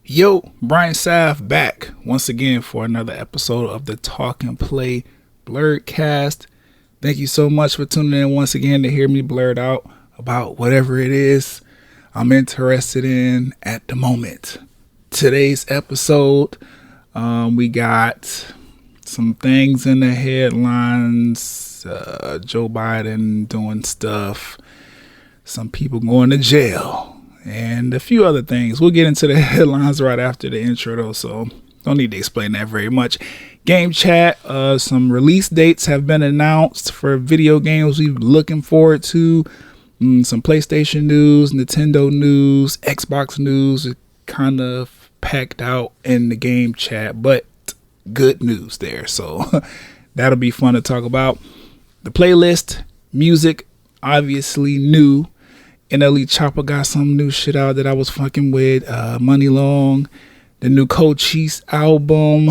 Yo, Brent Faiyaz back once again for another episode of the Talk and Play Blurred Cast. Thank you so much for tuning in once again to hear me blurt out about whatever it is I'm interested in at the moment. Today's episode, we got some things in the headlines. Joe Biden doing stuff, some people going to jail, and a few other things. We'll get into the headlines right after the intro though, so don't need to explain that very much. Game chat, some release dates have been announced for video games we've been looking forward to. Some PlayStation news, Nintendo news, Xbox news. It kind of packed out in the game chat, but good news there, so that'll be fun to talk about. The playlist, music, obviously new. NLE Chopper got some new shit out that I was fucking with. Money Long, the new Cochise album,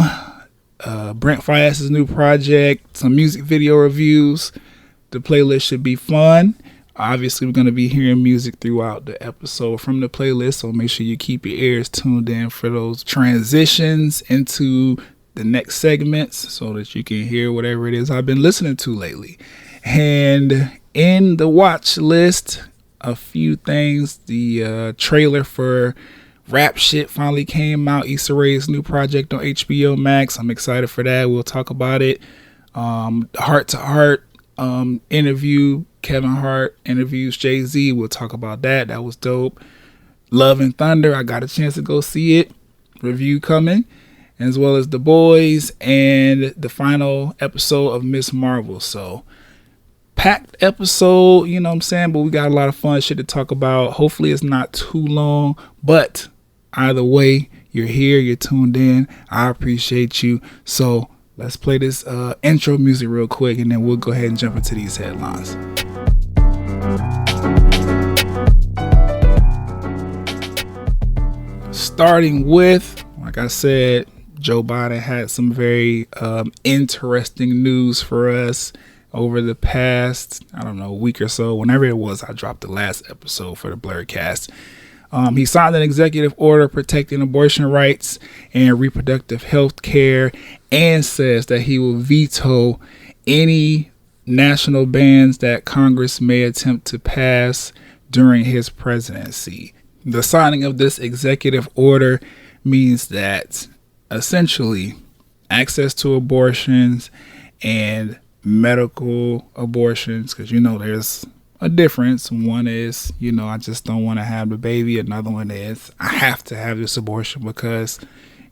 Brent Faiyaz's new project, some music video reviews. The playlist should be fun. Obviously, we're going to be hearing music throughout the episode from the playlist, so make sure you keep your ears tuned in for those transitions into the next segments so that you can hear whatever it is I've been listening to lately. And in the watch list, a few things. The trailer for Rap Shit finally came out. Issa Rae's new project on HBO Max. I'm excited for that. We'll talk about it. Heart to Heart interview. Kevin Hart interviews Jay-Z. We'll talk about that. That was dope. Love and Thunder. I got a chance to go see it. Review coming. As well as The Boys and the final episode of Miss Marvel. So packed episode, you know what I'm saying? But we got a lot of fun shit to talk about. Hopefully it's not too long, but either way, you're here, you're tuned in. I appreciate you. So let's play this intro music real quick, and then we'll go ahead and jump into these headlines. Starting with, like I said, Joe Biden had some very interesting news for us over the past, week or so. Whenever it was, I dropped the last episode for the Blurred Cast. He signed an executive order protecting abortion rights and reproductive health care, and says that he will veto any national bans that Congress may attempt to pass during his presidency. The signing of this executive order means that essentially access to abortions and medical abortions, because there's a difference. One is I just don't want to have the baby. Another one is I have to have this abortion because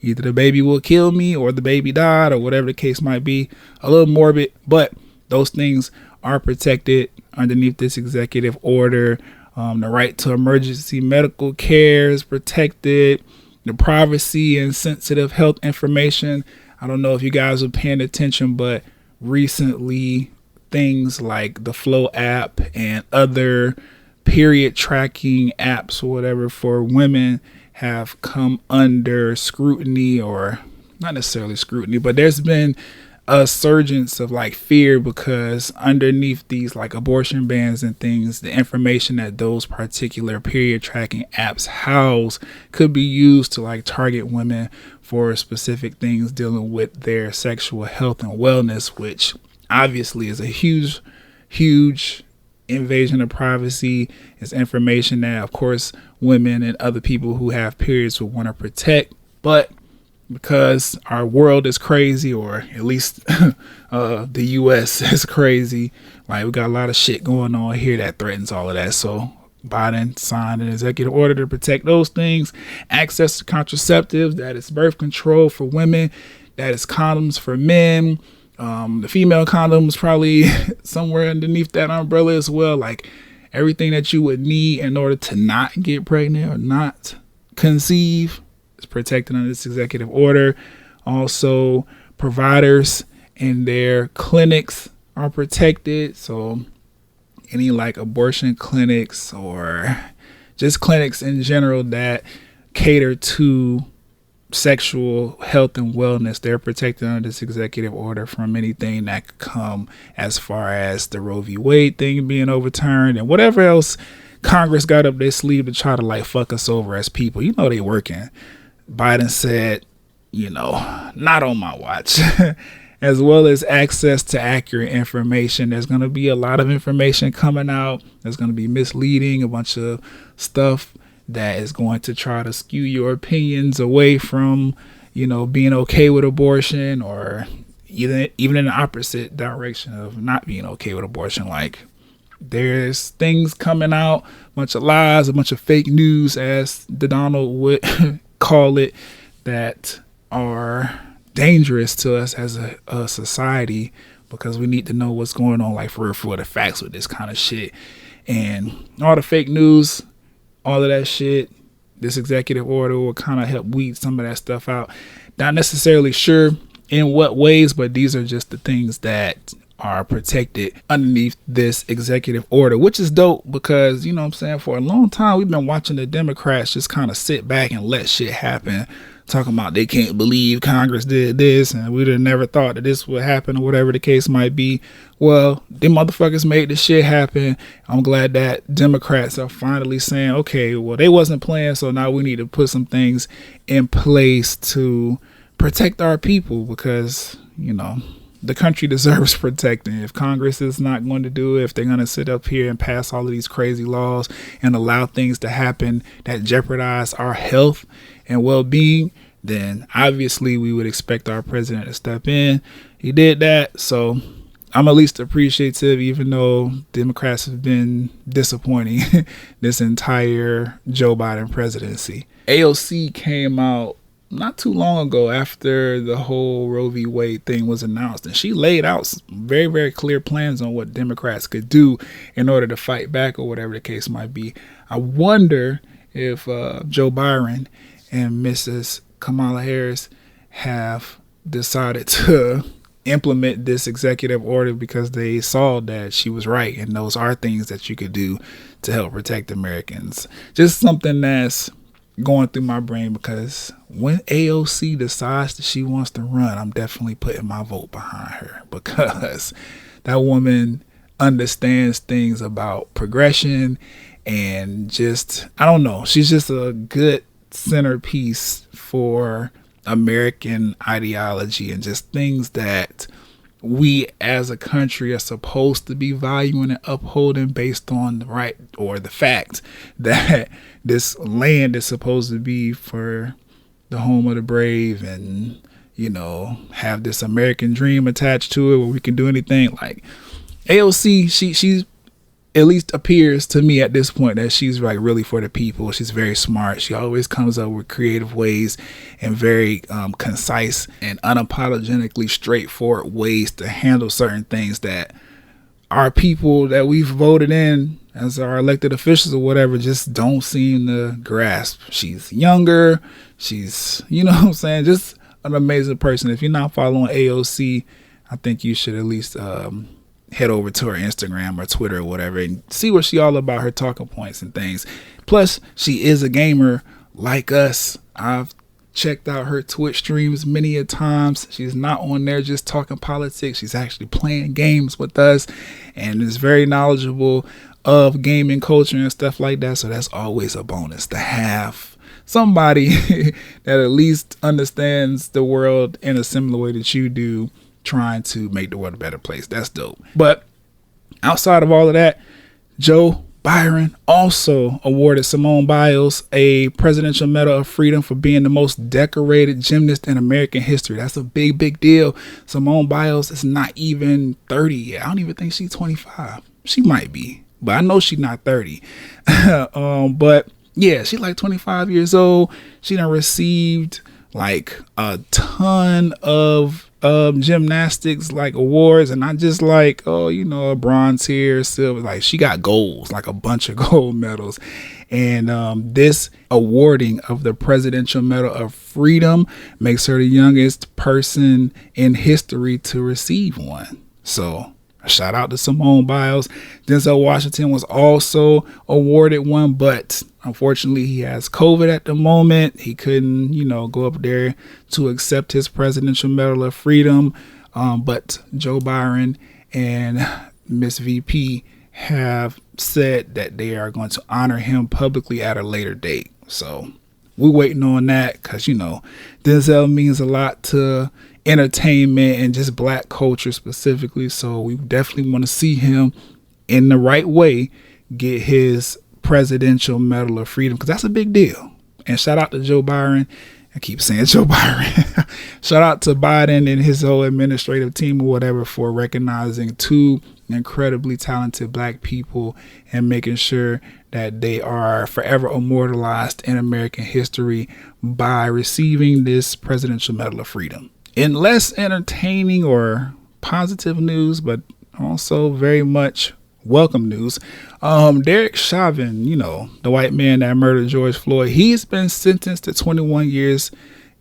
either the baby will kill me or the baby died or whatever the case might be. A little morbid, but those things are protected underneath this executive order. The right to emergency medical care is protected. The privacy and sensitive health information. I don't know if you guys are paying attention, but recently things like the Flow app and other period tracking apps or whatever for women have come under scrutiny, or not necessarily scrutiny, but there's been a surgence of fear because underneath these abortion bans and things, the information that those particular period tracking apps house could be used to target women for specific things dealing with their sexual health and wellness, which obviously is a huge invasion of privacy. It's information that, of course, women and other people who have periods would want to protect, but because our world is crazy, or at least the U.S. is crazy, we got a lot of shit going on here that threatens all of that. So Biden signed an executive order to protect those things. Access to contraceptives, that is birth control for women, that is condoms for men. The female condoms probably somewhere underneath that umbrella as well. Everything that you would need in order to not get pregnant or not conceive is protected under this executive order. Also, providers and their clinics are protected. So any abortion clinics or just clinics in general that cater to sexual health and wellness, they're protected under this executive order from anything that could come as far as the Roe v. Wade thing being overturned and whatever else Congress got up their sleeve to try to fuck us over as people. They working. Biden said, not on my watch. As well as access to accurate information. There's going to be a lot of information coming out that's going to be misleading, a bunch of stuff that is going to try to skew your opinions away from, being okay with abortion, or even in the opposite direction of not being okay with abortion. Like, there's things coming out, a bunch of lies, a bunch of fake news, as the Donald would call it, that are dangerous to us as a society, because we need to know what's going on, like for the facts with this kind of shit. And all the fake news, all of that shit, this executive order will kind of help weed some of that stuff out. Not necessarily sure in what ways, but these are just the things that are protected underneath this executive order, which is dope, because for a long time we've been watching the Democrats just kind of sit back and let shit happen, talking about they can't believe Congress did this and we'd have never thought that this would happen, or whatever the case might be. Well, them motherfuckers made this shit happen. I'm glad that Democrats are finally saying, okay, well, they wasn't playing, so now we need to put some things in place to protect our people, because the country deserves protecting. If Congress is not going to do it, if they're going to sit up here and pass all of these crazy laws and allow things to happen that jeopardize our health and well-being, then obviously we would expect our president to step in. He did that, so I'm at least appreciative, even though Democrats have been disappointing this entire Joe Biden presidency. AOC came out not too long ago after the whole Roe v. Wade thing was announced, and she laid out some very, very clear plans on what Democrats could do in order to fight back, or whatever the case might be. I wonder if Joe Biden and Mrs. Kamala Harris have decided to implement this executive order because they saw that she was right, and those are things that you could do to help protect Americans. Just something that's going through my brain, because when AOC decides that she wants to run, I'm definitely putting my vote behind her, because that woman understands things about progression, and just, I don't know, she's just a good centerpiece for American ideology and just things that we as a country are supposed to be valuing and upholding, based on the right, or the fact that this land is supposed to be for the home of the brave, and have this American dream attached to it where we can do anything. Like, AOC, she's at least appears to me at this point that she's like really for the people. She's very smart. She always comes up with creative ways and very concise and unapologetically straightforward ways to handle certain things that our people that we've voted in as our elected officials or whatever just don't seem to grasp. She's younger. She's, just an amazing person. If you're not following AOC, I think you should at least head over to her Instagram or Twitter or whatever and see what she all about, her talking points and things. Plus, she is a gamer like us. I've checked out her Twitch streams many a times. She's not on there just talking politics. She's actually playing games with us and is very knowledgeable of gaming culture and stuff like that. So that's always a bonus to have somebody that at least understands the world in a similar way that you do, trying to make the world a better place. That's dope. But outside of all of that, Joe Biden also awarded Simone Biles a Presidential Medal of Freedom for being the most decorated gymnast in American history. That's a big, big deal. Simone Biles is not even 30 yet. I don't even think she's 25. She might be, but I know she's not 30. But yeah, she's like 25 years old. She done received like a ton of gymnastics like awards, and not just like, a bronze here, silver. Like, she got golds, like a bunch of gold medals. And this awarding of the Presidential Medal of Freedom makes her the youngest person in history to receive one. So a shout out to Simone Biles. Denzel Washington was also awarded one, but unfortunately he has COVID at the moment. He couldn't, go up there to accept his Presidential Medal of Freedom. But Joe Biden and Miss VP have said that they are going to honor him publicly at a later date. So we're waiting on that because, you know, Denzel means a lot to entertainment and just black culture specifically. So we definitely want to see him in the right way get his Presidential Medal of Freedom, because that's a big deal. And shout out to Joe Byron. I keep saying Joe Byron. Shout out to Biden and his whole administrative team or whatever for recognizing two incredibly talented black people and making sure that they are forever immortalized in American history by receiving this Presidential Medal of Freedom. In less entertaining or positive news, but also very much welcome news, Derek Chauvin, you know, the white man that murdered George Floyd, he's been sentenced to 21 years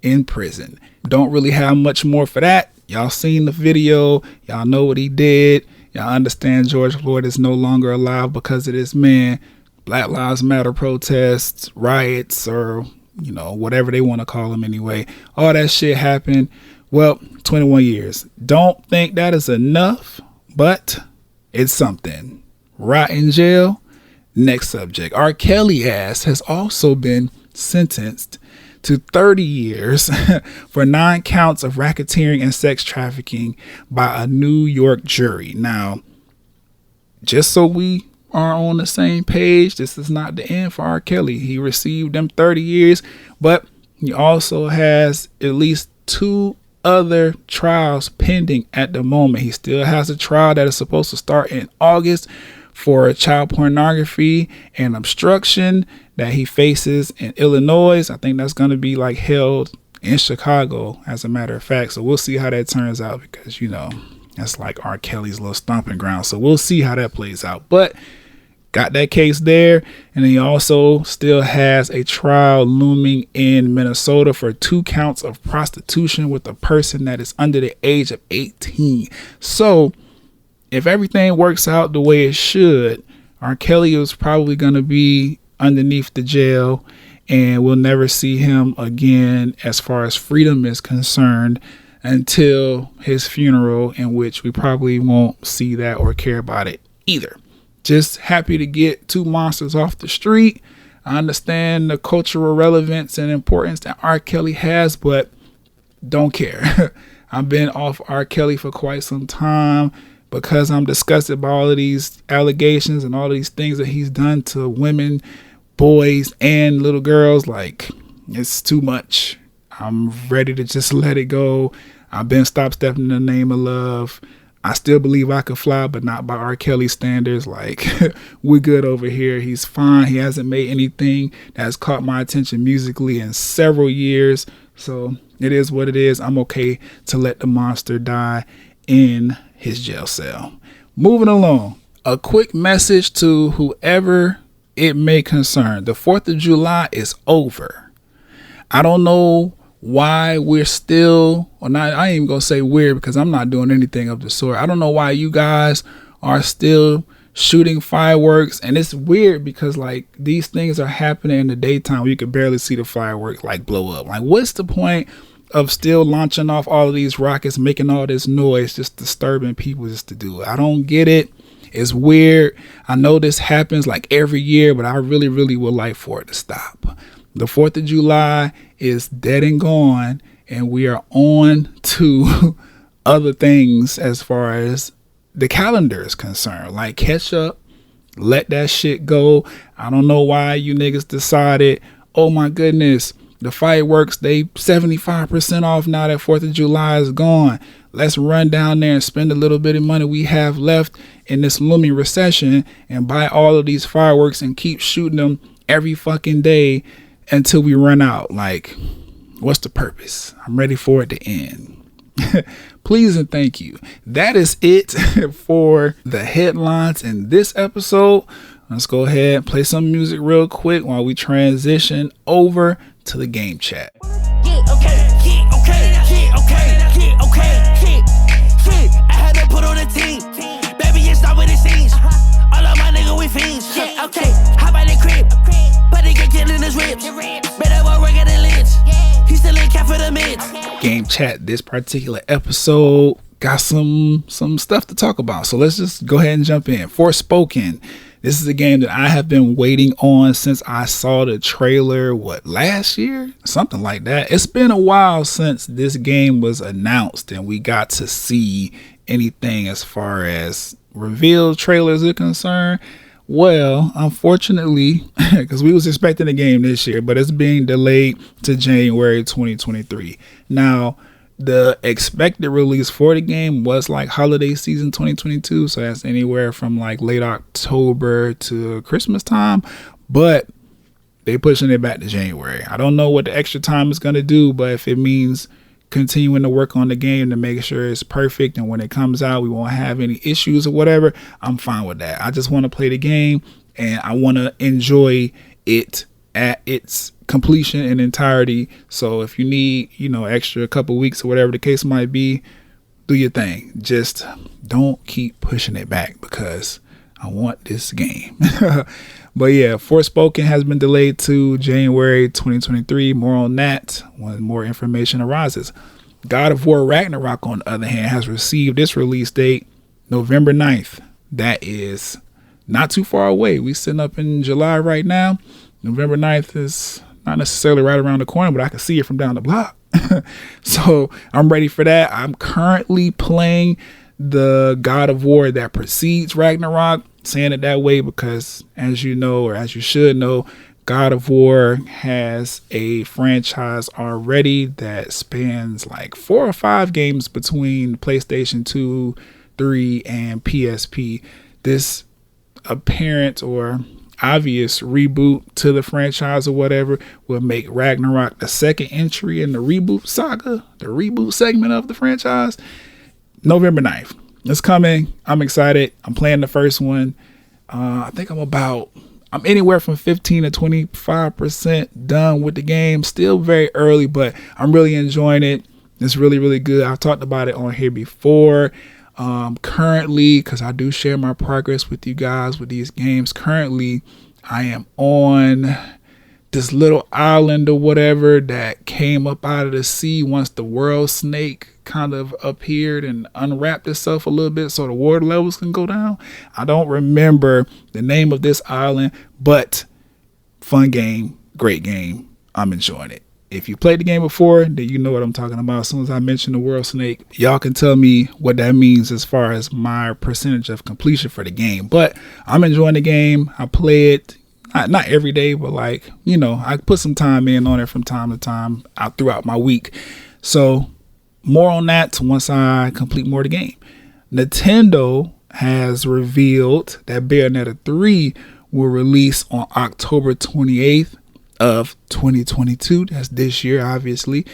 in prison. Don't really have much more for that. Y'all seen the video. Y'all know what he did. Y'all understand George Floyd is no longer alive because of this man. Black Lives Matter protests, riots, or, you know, whatever they want to call them anyway. All that shit happened. Well, 21 years. Don't think that is enough, but it's something. Rot in jail. Next subject. R. Kelly ass has also been sentenced to 30 years for 9 counts of racketeering and sex trafficking by a New York jury. Now, just so we are on the same page, this is not the end for R. Kelly. He received them 30 years, but he also has at least 2 other trials pending at the moment. He still has a trial that is supposed to start in August for child pornography and obstruction that he faces in Illinois. I think that's going to be like held in Chicago, as a matter of fact. So we'll see how that turns out, because, you know, that's like R. Kelly's little stomping ground. So we'll see how that plays out. But got that case there. And he also still has a trial looming in Minnesota for 2 counts of prostitution with a person that is under the age of 18. So if everything works out the way it should, R. Kelly is probably going to be underneath the jail, and we'll never see him again as far as freedom is concerned until his funeral, in which we probably won't see that or care about it either. Just happy to get 2 monsters off the street. I understand the cultural relevance and importance that R. Kelly has, but don't care. I've been off R. Kelly for quite some time because I'm disgusted by all of these allegations and all these things that he's done to women, boys, and little girls. Like, it's too much. I'm ready to just let it go. I've been stop stepping in the name of love. I still believe I could fly, but not by R. Kelly standards. Like, we're good over here. He's fine. He hasn't made anything that has caught my attention musically in several years. So it is what it is. I'm okay to let the monster die in his jail cell. Moving along, a quick message to whoever it may concern. The 4th of July is over. I don't know why we're still, or not, I ain't even gonna say weird because I'm not doing anything of the sort. I don't know why you guys are still shooting fireworks, and it's weird because like these things are happening in the daytime where you can barely see the fireworks like blow up. Like, what's the point of still launching off all of these rockets, making all this noise, just disturbing people just to do it? I don't get it. It's weird. I know this happens like every year, but I really would like for it to stop. The 4th of July is dead and gone, and we are on to other things as far as the calendar is concerned. Like, catch up, let that shit go. I don't know why you niggas decided, oh my goodness, the fireworks, they 75% off now that 4th of July is gone. Let's run down there and spend a little bit of money we have left in this looming recession and buy all of these fireworks and keep shooting them every fucking day until we run out. Like, what's the purpose? I'm ready for it to end. Please and thank you. That is it for the headlines in this episode. Let's go ahead and play some music real quick while we transition over to the game chat. Okay, how about the crib? But they get killed in his ribs. Better work at the lids. He still ain't care for the mids. Game chat, this particular episode got some stuff to talk about. So let's just go ahead and jump in. Forespoken, This is a game that I have been waiting on since I saw the trailer, last year? Something like that. It's been a while since this game was announced and we got to see anything as far as reveal trailers are concerned. Well, unfortunately, because we was expecting a game this year, but it's being delayed to January 2023. Now, the expected release for the game was like holiday season 2022, so that's anywhere from like late October to Christmas time, but they pushing it back to January. I don't know what the extra time is going to do, but if it means continuing to work on the game to make sure it's perfect and when it comes out we won't have any issues or whatever, I'm fine with that. I just want to play the game and I want to enjoy it at its completion in entirety. So if you need, extra couple weeks or whatever the case might be, do your thing. Just don't keep pushing it back because I want this game. But yeah, Forespoken has been delayed to January 2023. More on that when more information arises. God of War Ragnarok, on the other hand, has received its release date November 9th. That is not too far away. We sitting up in July right now. November 9th is not necessarily right around the corner, but I can see it from down the block. So I'm ready for that. I'm currently playing the God of War that precedes Ragnarok. Saying it that way because, as you know, or as you should know, God of War has a franchise already that spans like 4 or 5 games between PlayStation 2, 3, and PSP. This apparent or obvious reboot to the franchise or whatever will make Ragnarok the second entry in the reboot saga, the reboot segment of the franchise. November 9th. It's coming. I'm excited. I'm playing the first one. I think I'm anywhere from 15 to 25% done with the game. Still very early, but I'm really enjoying it. It's really, really good. I've talked about it on here before. Currently, because I do share my progress with you guys with these games. Currently, I am on this little island or whatever that came up out of the sea once the world snake kind of appeared and unwrapped itself a little bit so the water levels can go down. I don't remember the name of this island, but fun game, great game. I'm enjoying it. If you played the game before, then you know what I'm talking about. As soon as I mention the world snake, y'all can tell me what that means as far as my percentage of completion for the game. But I'm enjoying the game. I play it not every day, but I put some time in on it from time to time out throughout my week. So more on that once I complete more of the game. Nintendo has revealed that Bayonetta 3 will release on October 28th of 2022. That's this year, obviously.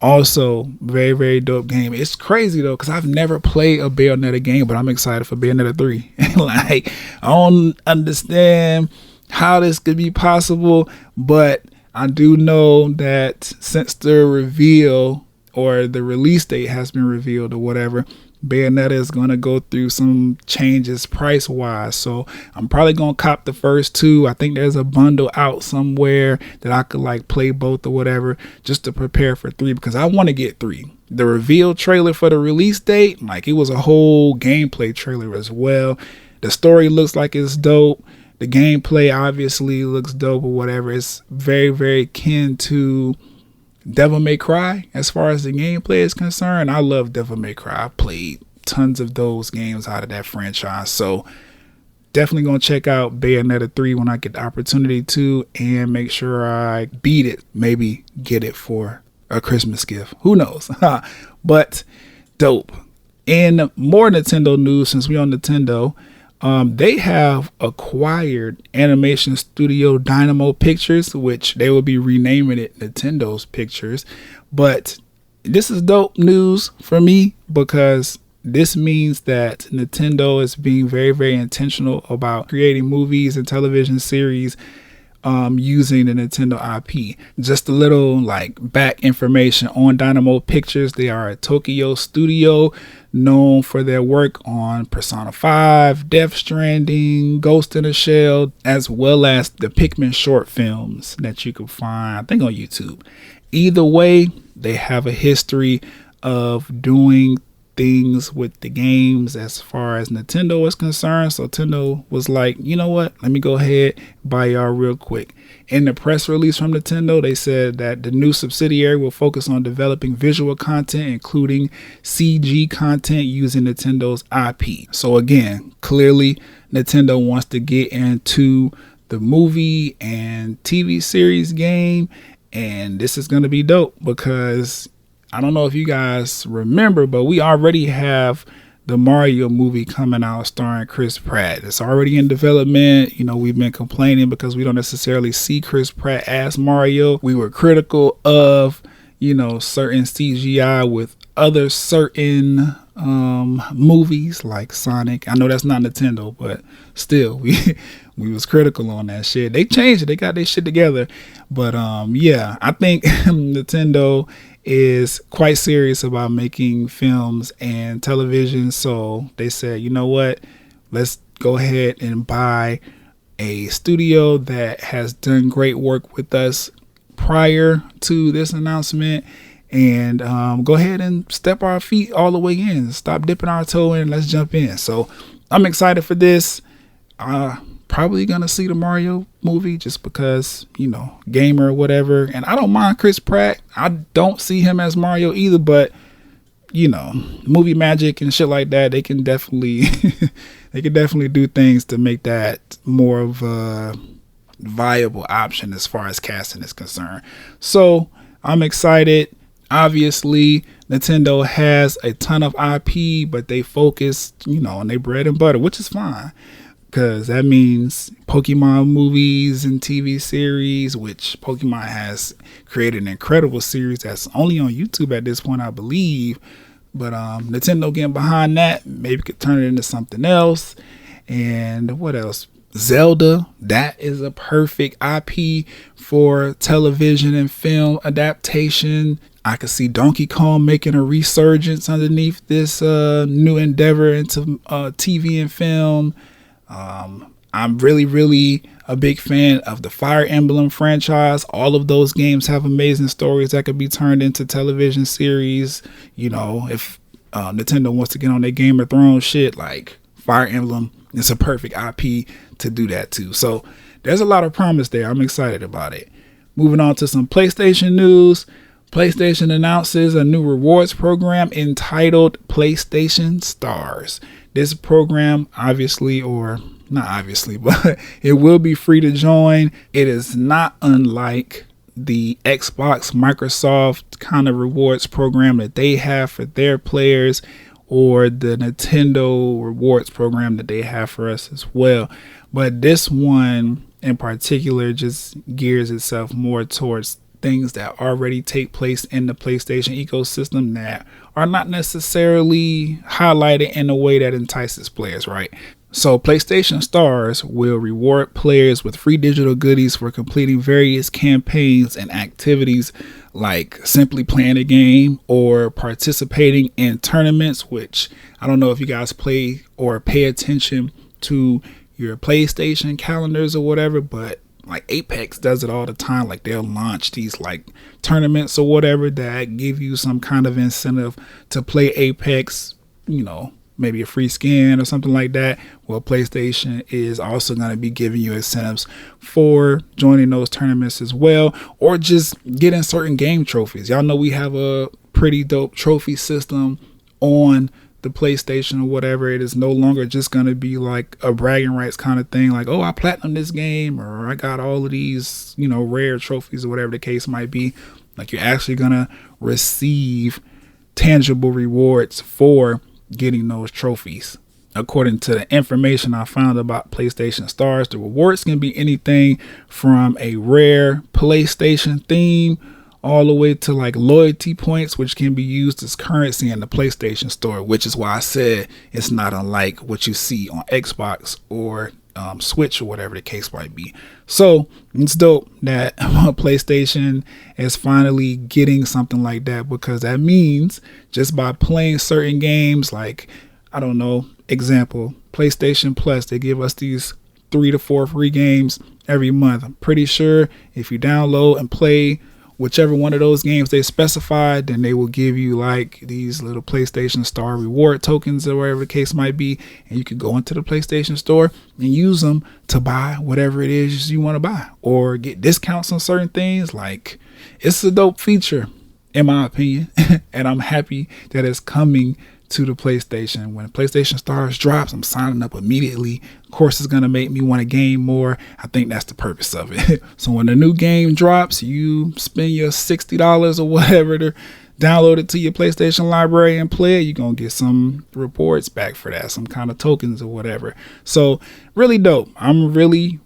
Also, very, very dope game. It's crazy though, because I've never played a Bayonetta game, but I'm excited for Bayonetta 3. I don't understand how this could be possible, but I do know that since the reveal or the release date has been revealed or whatever, Bayonetta is going to go through some changes price wise. So I'm probably going to cop the first 2. I think there's a bundle out somewhere that I could play both or whatever just to prepare for 3 because I want to get 3. The reveal trailer for the release date, it was a whole gameplay trailer as well. The story looks like it's dope. The gameplay obviously looks dope or whatever. It's very, very akin to Devil May Cry as far as the gameplay is concerned. I love Devil May Cry. I played tons of those games out of that franchise. So definitely going to check out Bayonetta 3 when I get the opportunity to and make sure I beat it. Maybe get it for a Christmas gift. Who knows? But dope. In more Nintendo news, since we're on Nintendo, they have acquired animation studio Dynamo Pictures, which they will be renaming it Nintendo's Pictures. But this is dope news for me because this means that Nintendo is being very, very intentional about creating movies and television series using the Nintendo IP. Just a little back information on Dynamo Pictures. They are a Tokyo studio known for their work on Persona 5, Death Stranding, Ghost in the Shell, as well as the Pikmin short films that you can find, I think, on YouTube. Either way, they have a history of doing things with the games as far as Nintendo is concerned. So Nintendo was like, you know what? Let me go ahead and buy y'all real quick. In the press release from Nintendo, they said that the new subsidiary will focus on developing visual content, including CG content using Nintendo's IP. So again, clearly Nintendo wants to get into the movie and TV series game, and this is going to be dope because I don't know if you guys remember, but we already have the Mario movie coming out starring Chris Pratt. It's already in development. You know, we've been complaining because we don't necessarily see Chris Pratt as Mario. We were critical of, you know, certain CGI with other certain movies like Sonic. I know that's not Nintendo, but still we was critical on that shit. They changed it. They got their shit together. But yeah, I think Nintendo is quite serious about making films and television. So they said, you know what? Let's go ahead and buy a studio that has done great work with us prior to this announcement, and go ahead and step our feet all the way in. Stop dipping our toe in. Let's jump in. So I'm excited for this. Probably gonna see the Mario movie just because, you know, gamer or whatever. And I don't mind Chris Pratt. I don't see him as Mario either, but you know, movie magic and shit like that, they can definitely do things to make that more of a viable option as far as casting is concerned. So I'm excited. Obviously, Nintendo has a ton of IP, but they focus, you know, on their bread and butter, which is fine. Because that means Pokemon movies and TV series, which Pokemon has created an incredible series that's only on YouTube at this point, I believe. But Nintendo getting behind that, maybe could turn it into something else. And what else? Zelda, that is a perfect IP for television and film adaptation. I could see Donkey Kong making a resurgence underneath this new endeavor into TV and film. I'm really a big fan of the Fire Emblem franchise. All of those games have amazing stories that could be turned into television series. You know, if Nintendo wants to get on their Game of Thrones shit, like Fire Emblem, it's a perfect IP to do that too. So there's a lot of promise there. I'm excited about it. Moving on to some PlayStation news. PlayStation announces a new rewards program entitled PlayStation Stars. This program, obviously, or not obviously, but it will be free to join. It is not unlike the Xbox, Microsoft kind of rewards program that they have for their players, or the Nintendo rewards program that they have for us as well. But this one in particular just gears itself more towards things that already take place in the PlayStation ecosystem that are not necessarily highlighted in a way that entices players, right? So PlayStation Stars will reward players with free digital goodies for completing various campaigns and activities like simply playing a game or participating in tournaments, which I don't know if you guys play or pay attention to your PlayStation calendars or whatever, but like Apex does it all the time. Like they'll launch these like tournaments or whatever that give you some kind of incentive to play Apex, you know, maybe a free skin or something like that. Well, PlayStation is also going to be giving you incentives for joining those tournaments as well, or just getting certain game trophies. Y'all know we have a pretty dope trophy system on the PlayStation or whatever. It is no longer just going to be like a bragging rights kind of thing, like, oh, I platinum this game, or I got all of these, you know, rare trophies or whatever the case might be. Like, you're actually going to receive tangible rewards for getting those trophies. According to the information I found about PlayStation Stars, the rewards can be anything from a rare PlayStation theme all the way to like loyalty points, which can be used as currency in the PlayStation Store, which is why I said it's not unlike what you see on Xbox or Switch or whatever the case might be. So it's dope that PlayStation is finally getting something like that, because that means just by playing certain games, like, I don't know, example, PlayStation Plus, they give us these 3 to 4 free games every month. I'm pretty sure if you download and play whichever one of those games they specified, then they will give you like these little PlayStation Star reward tokens or whatever the case might be. And you can go into the PlayStation Store and use them to buy whatever it is you want to buy or get discounts on certain things. Like, it's a dope feature in my opinion. And I'm happy that it's coming to the PlayStation. When PlayStation Stars drops, I'm signing up immediately. Of course, it's going to make me want to game more. I think that's the purpose of it. So when the new game drops, you spend your $60 or whatever to download it to your PlayStation library and play it. You're going to get some rewards back for that, some kind of tokens or whatever. So really dope. I'm really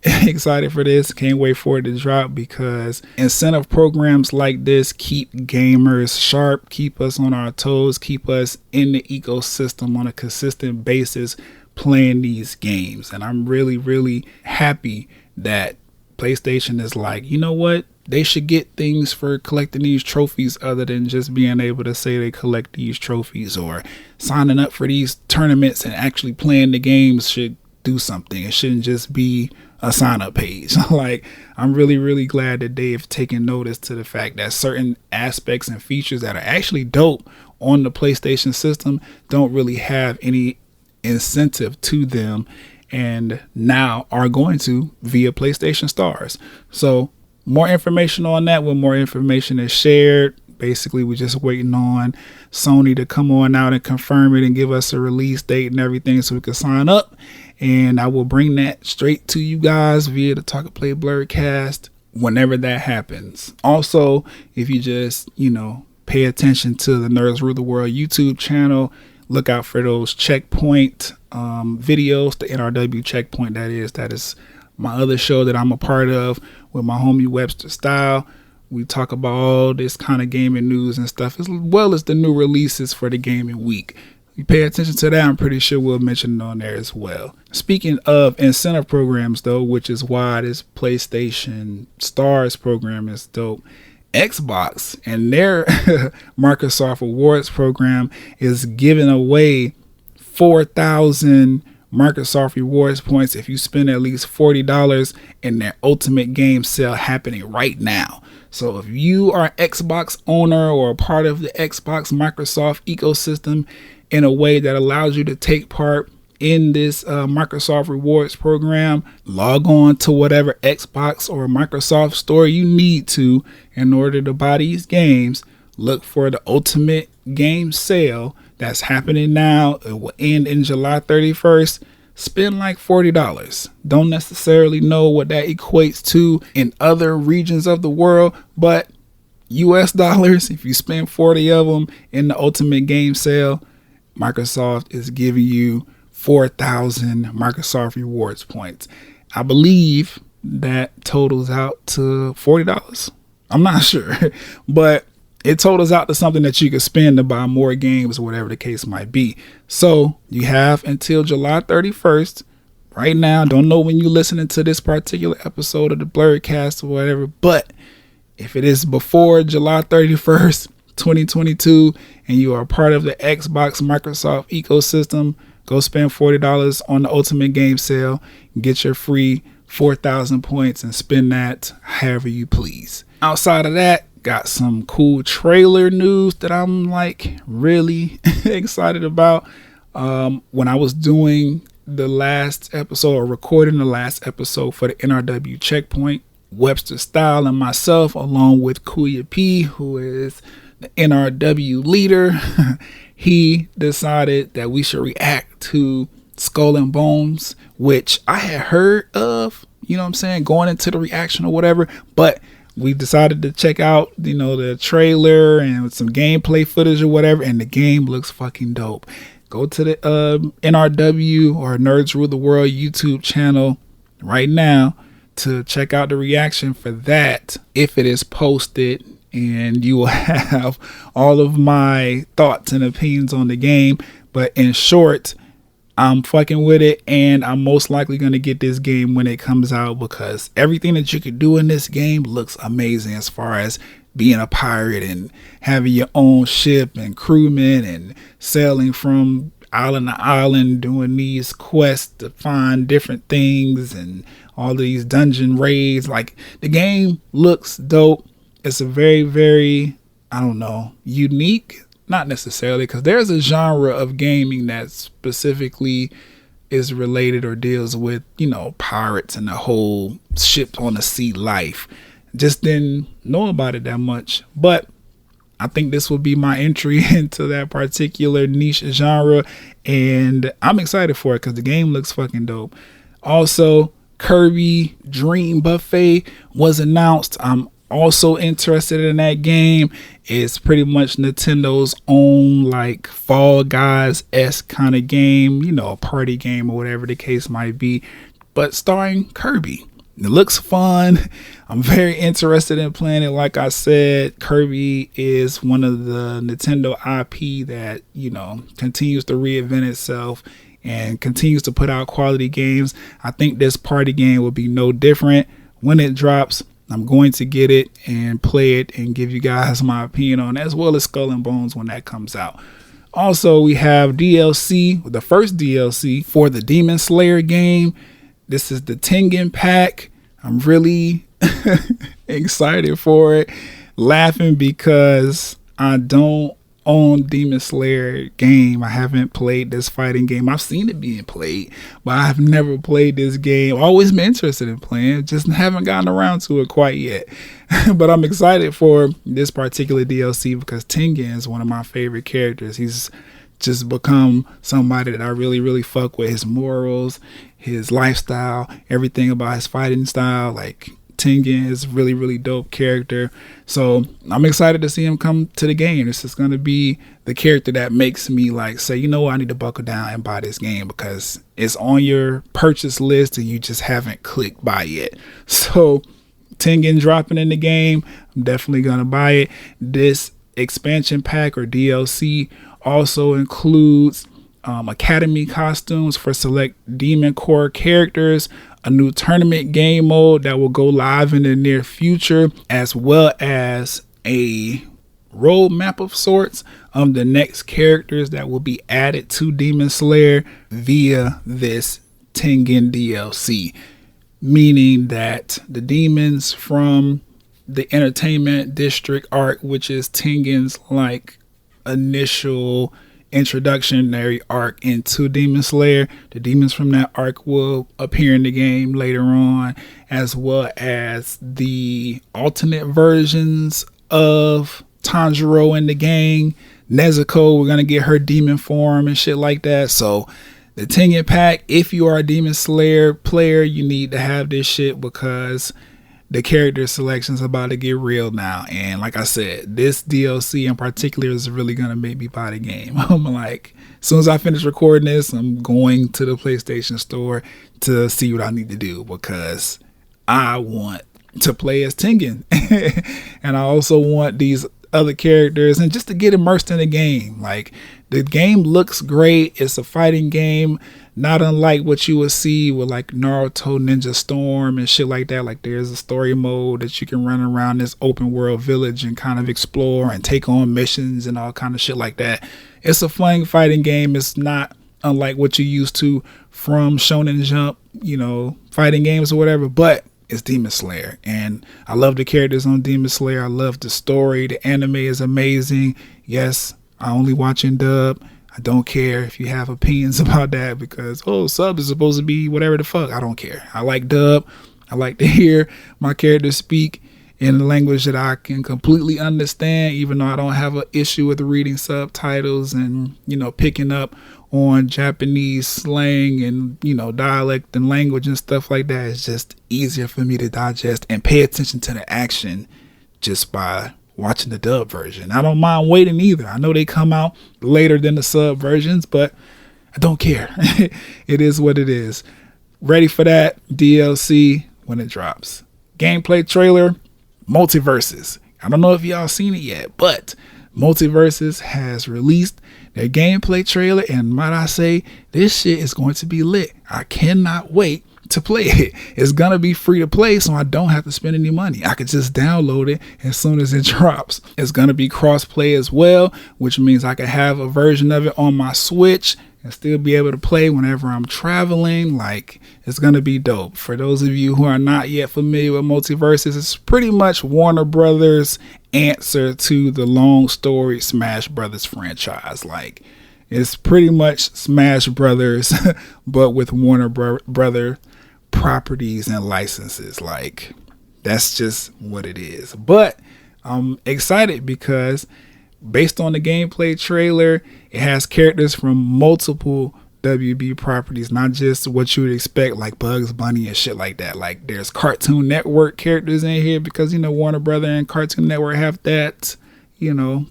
excited for this. Can't wait for it to drop, because incentive programs like this keep gamers sharp, keep us on our toes, keep us in the ecosystem on a consistent basis playing these games. And I'm really happy that PlayStation is like, you know what, they should get things for collecting these trophies other than just being able to say they collect these trophies, or signing up for these tournaments and actually playing the games should do something. It shouldn't just be a sign up page. Like, I'm really glad that they've taken notice to the fact that certain aspects and features that are actually dope on the PlayStation system don't really have any incentive to them, and now are going to via PlayStation Stars. So more information on that when more information is shared. Basically, we're just waiting on Sony to come on out and confirm it and give us a release date and everything so we can sign up. And I will bring that straight to you guys via the Talk and Play Blurredcast whenever that happens. Also, if you just, pay attention to the Nerds Rule the World YouTube channel, look out for those checkpoint videos, the NRW checkpoint that is my other show that I'm a part of with my homie Webster Style. We talk about all this kind of gaming news and stuff, as well as the new releases for the gaming week. You pay attention to that, I'm pretty sure we'll mention it on there as well. Speaking of incentive programs, though, which is why this PlayStation Stars program is dope, Xbox and their Microsoft Awards program is giving away 4,000 Microsoft Rewards points if you spend at least $40 in their Ultimate Game Sale happening right now. So if you are an Xbox owner or a part of the Xbox Microsoft ecosystem in a way that allows you to take part in this Microsoft Rewards program, log on to whatever Xbox or Microsoft store you need to in order to buy these games. Look for the Ultimate Game Sale that's happening now. It will end in July 31st. Spend like $40. Don't necessarily know what that equates to in other regions of the world, but US dollars, if you spend 40 of them in the Ultimate Game Sale, Microsoft is giving you 4,000 Microsoft Rewards points. I believe that totals out to $40. I'm not sure, but it totals out to something that you could spend to buy more games or whatever the case might be. So you have until July 31st. Right now, don't know when you're listening to this particular episode of the Blurredcast or whatever, but if it is before July 31st, 2022, and you are part of the Xbox Microsoft ecosystem, go spend $40 on the Ultimate Game Sale, get your free 4,000 points and spend that however you please. Outside of that, got some cool trailer news that I'm like really excited about. When I was doing the last episode or recording the last episode for the NRW Checkpoint, Webster Style and myself, along with Kuya P, who is the NRW leader, he decided that we should react to Skull and Bones, which I had heard of, going into the reaction or whatever, but we decided to check out, the trailer and some gameplay footage or whatever, and the game looks fucking dope. Go to the NRW or Nerds Rule the World YouTube channel right now to check out the reaction for that if it is posted, and you will have all of my thoughts and opinions on the game. But in short, I'm fucking with it, and I'm most likely going to get this game when it comes out, because everything that you could do in this game looks amazing, as far as being a pirate and having your own ship and crewmen and sailing from island to island, doing these quests to find different things and all these dungeon raids. Like, the game looks dope. It's a very, very, I don't know, unique, not necessarily, because there's a genre of gaming that specifically is related or deals with, you know, pirates and the whole ship on the sea life. Just didn't know about it that much, but I think this will be my entry into that particular niche genre, and I'm excited for it because the game looks fucking dope. Also, Kirby Dream Buffet was announced. I'm also interested in that game. It's pretty much Nintendo's own like Fall Guys-esque kind of game, you know, a party game or whatever the case might be, but starring Kirby. It looks fun. I'm very interested in playing it. Like I said, Kirby is one of the Nintendo IP that, you know, continues to reinvent itself and continues to put out quality games. I think this party game will be no different. When it drops, I'm going to get it and play it and give you guys my opinion on it, as well as Skull and Bones when that comes out. Also, we have DLC, the first DLC for the Demon Slayer game. This is the Tengen pack. I'm really excited for it. Laughing because I don't own Demon Slayer game. I haven't played this fighting game. I've seen it being played, but I've never played this game. Always been interested in playing, just haven't gotten around to it quite yet. But I'm excited for this particular DLC because Tengen is one of my favorite characters. He's just become somebody that I really, really fuck with. His morals, his lifestyle, everything about his fighting style. Like, Tengen is really, really dope character. So I'm excited to see him come to the game. This is going to be the character that makes me like say, you know what, I need to buckle down and buy this game because it's on your purchase list and you just haven't clicked buy yet. So Tengen dropping in the game, I'm definitely going to buy it. This expansion pack or DLC also includes academy costumes for select Demon Core characters, a new tournament game mode that will go live in the near future, as well as a roadmap of sorts of the next characters that will be added to Demon Slayer via this Tengen DLC, meaning that the demons from the Entertainment District arc, which is Tengen's like initial introductionary arc into Demon Slayer, the demons from that arc will appear in the game later on, as well as the alternate versions of Tanjiro and the gang. Nezuko, we're gonna get her demon form and shit like that. So the Tengen pack, if you are a Demon Slayer player, you need to have this shit because the character selection is about to get real now. And like I said, this DLC in particular is really going to make me buy the game. I'm like, as soon as I finish recording this, I'm going to the PlayStation Store to see what I need to do because I want to play as Tengen. And I also want these other characters and just to get immersed in the game. Like, the game looks great. It's a fighting game, not unlike what you would see with like Naruto Ninja Storm and shit like that. Like, there's a story mode that you can run around this open world village and kind of explore and take on missions and all kind of shit like that. It's a fun fighting game. It's not unlike what you used to from Shonen Jump, you know, fighting games or whatever, but it's Demon Slayer. And I love the characters on Demon Slayer. I love the story. The anime is amazing. Yes, I only watch in dub. I don't care if you have opinions about that because, oh, sub is supposed to be whatever the fuck. I don't care. I like dub. I like to hear my characters speak in a language that I can completely understand, even though I don't have an issue with reading subtitles and, you know, picking up on Japanese slang and, you know, dialect and language and stuff like that. It's just easier for me to digest and pay attention to the action just by watching the dub version. I don't mind waiting either. I know they come out later than the sub versions, but I don't care. It is what it is. Ready for that DLC when it drops. Gameplay trailer, Mulitversus. I don't know if y'all seen it yet, but Mulitversus has released their gameplay trailer, and might I say, this shit is going to be lit. I cannot wait to play it. It's gonna be free to play, so I don't have to spend any money. I could just download it as soon as it drops. It's gonna be cross play as well, which means I can have a version of it on my Switch, and still be able to play whenever I'm traveling. Like, it's going to be dope. For those of you who are not yet familiar with Mulitversus, it's pretty much Warner Brothers' answer to the long story Smash Brothers franchise. Like, it's pretty much Smash Brothers, but with Warner Brother properties and licenses. Like, that's just what it is. But I'm excited because based on the gameplay trailer, it has characters from multiple WB properties, not just what you would expect, like Bugs Bunny and shit like that. Like, there's Cartoon Network characters in here because, Warner Brother and Cartoon Network have that,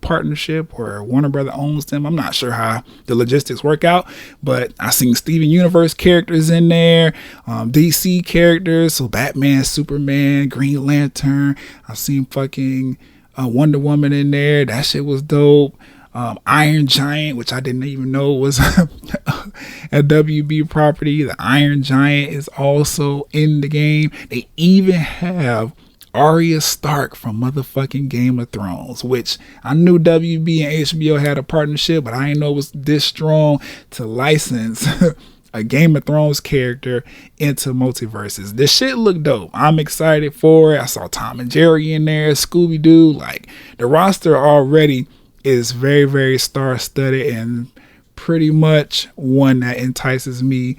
partnership, or Warner Brother owns them. I'm not sure how the logistics work out, but I seen Steven Universe characters in there, DC characters, so Batman, Superman, Green Lantern. I've seen fucking Wonder Woman in there. That shit was dope. Iron Giant, which I didn't even know was a WB property. The Iron Giant is also in the game. They even have Arya Stark from motherfucking Game of Thrones, which I knew WB and HBO had a partnership, but I didn't know it was this strong to license a Game of Thrones character into Mulitversus. This shit look dope. I'm excited for it. I saw Tom and Jerry in there, Scooby-Doo. Like, the roster already is very, very star-studded and pretty much one that entices me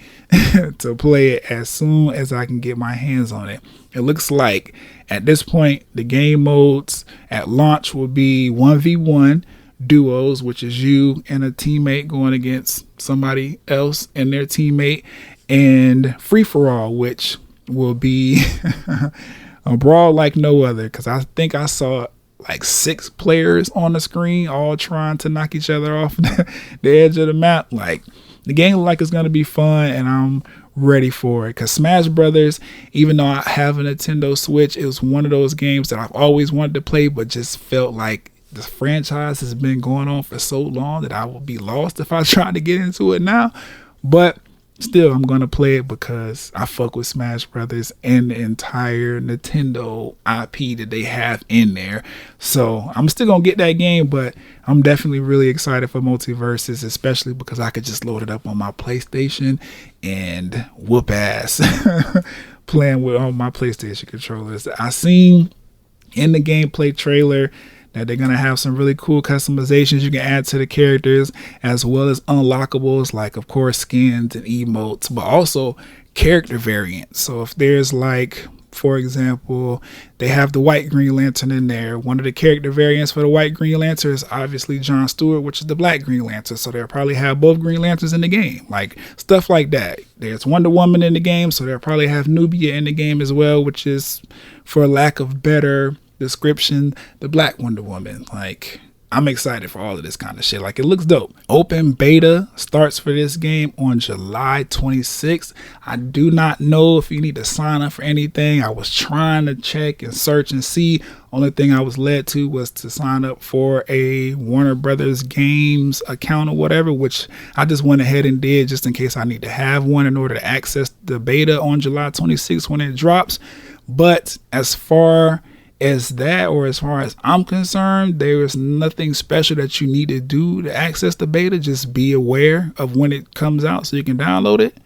to play it as soon as I can get my hands on it. It looks like at this point the game modes at launch will be 1v1 duos, which is you and a teammate going against somebody else and their teammate, and free-for-all, which will be a brawl like no other, because I think I saw like 6 players on the screen all trying to knock each other off the edge of the map. Like, the game looks like it's going to be fun, and I'm ready for it, because Smash Brothers, even though I have a Nintendo Switch, it was one of those games that I've always wanted to play, but just felt like the franchise has been going on for so long that I will be lost if I try to get into it now. But still, I'm going to play it because I fuck with Smash Brothers and the entire Nintendo IP that they have in there. So I'm still going to get that game, but I'm definitely really excited for Mulitversus, especially because I could just load it up on my PlayStation and whoop ass playing with all my PlayStation controllers. I seen in the gameplay trailer that they're going to have some really cool customizations you can add to the characters, as well as unlockables like, of course, skins and emotes, but also character variants. So if there's, like, for example, they have the white Green Lantern in there. One of the character variants for the white Green Lantern is obviously Jon Stewart, which is the black Green Lantern. So they'll probably have both Green Lanterns in the game, like stuff like that. There's Wonder Woman in the game, so they'll probably have Nubia in the game as well, which is, for lack of better description, the black Wonder Woman. Like, I'm excited for all of this kind of shit. Like, it looks dope. Open beta starts for this game on July 26th. I do not know if you need to sign up for anything. I was trying to check and search and see. Only thing I was led to was to sign up for a Warner Brothers Games account or whatever, which I just went ahead and did just in case I need to have one in order to access the beta on July 26th when it drops. But as far as that, or as far as I'm concerned, there is nothing special that you need to do to access the beta. Just be aware of when it comes out so you can download it.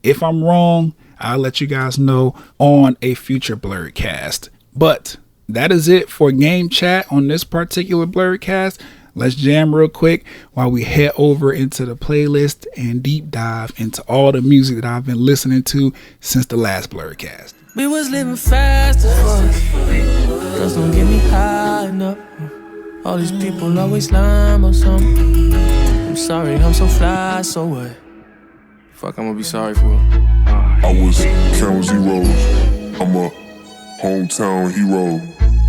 If I'm wrong, I'll let you guys know on a future Blurredcast. But that is it for game chat on this particular Blurredcast. Let's jam real quick while we head over into the playlist and deep dive into all the music that I've been listening to since the last Blurredcast. We was living fast as fuck. Girls don't get me high enough. All these people always lying or something. I'm sorry, I'm so fly, so what? Fuck, I'm gonna be sorry for. I was counting zeros. I'm a hometown hero,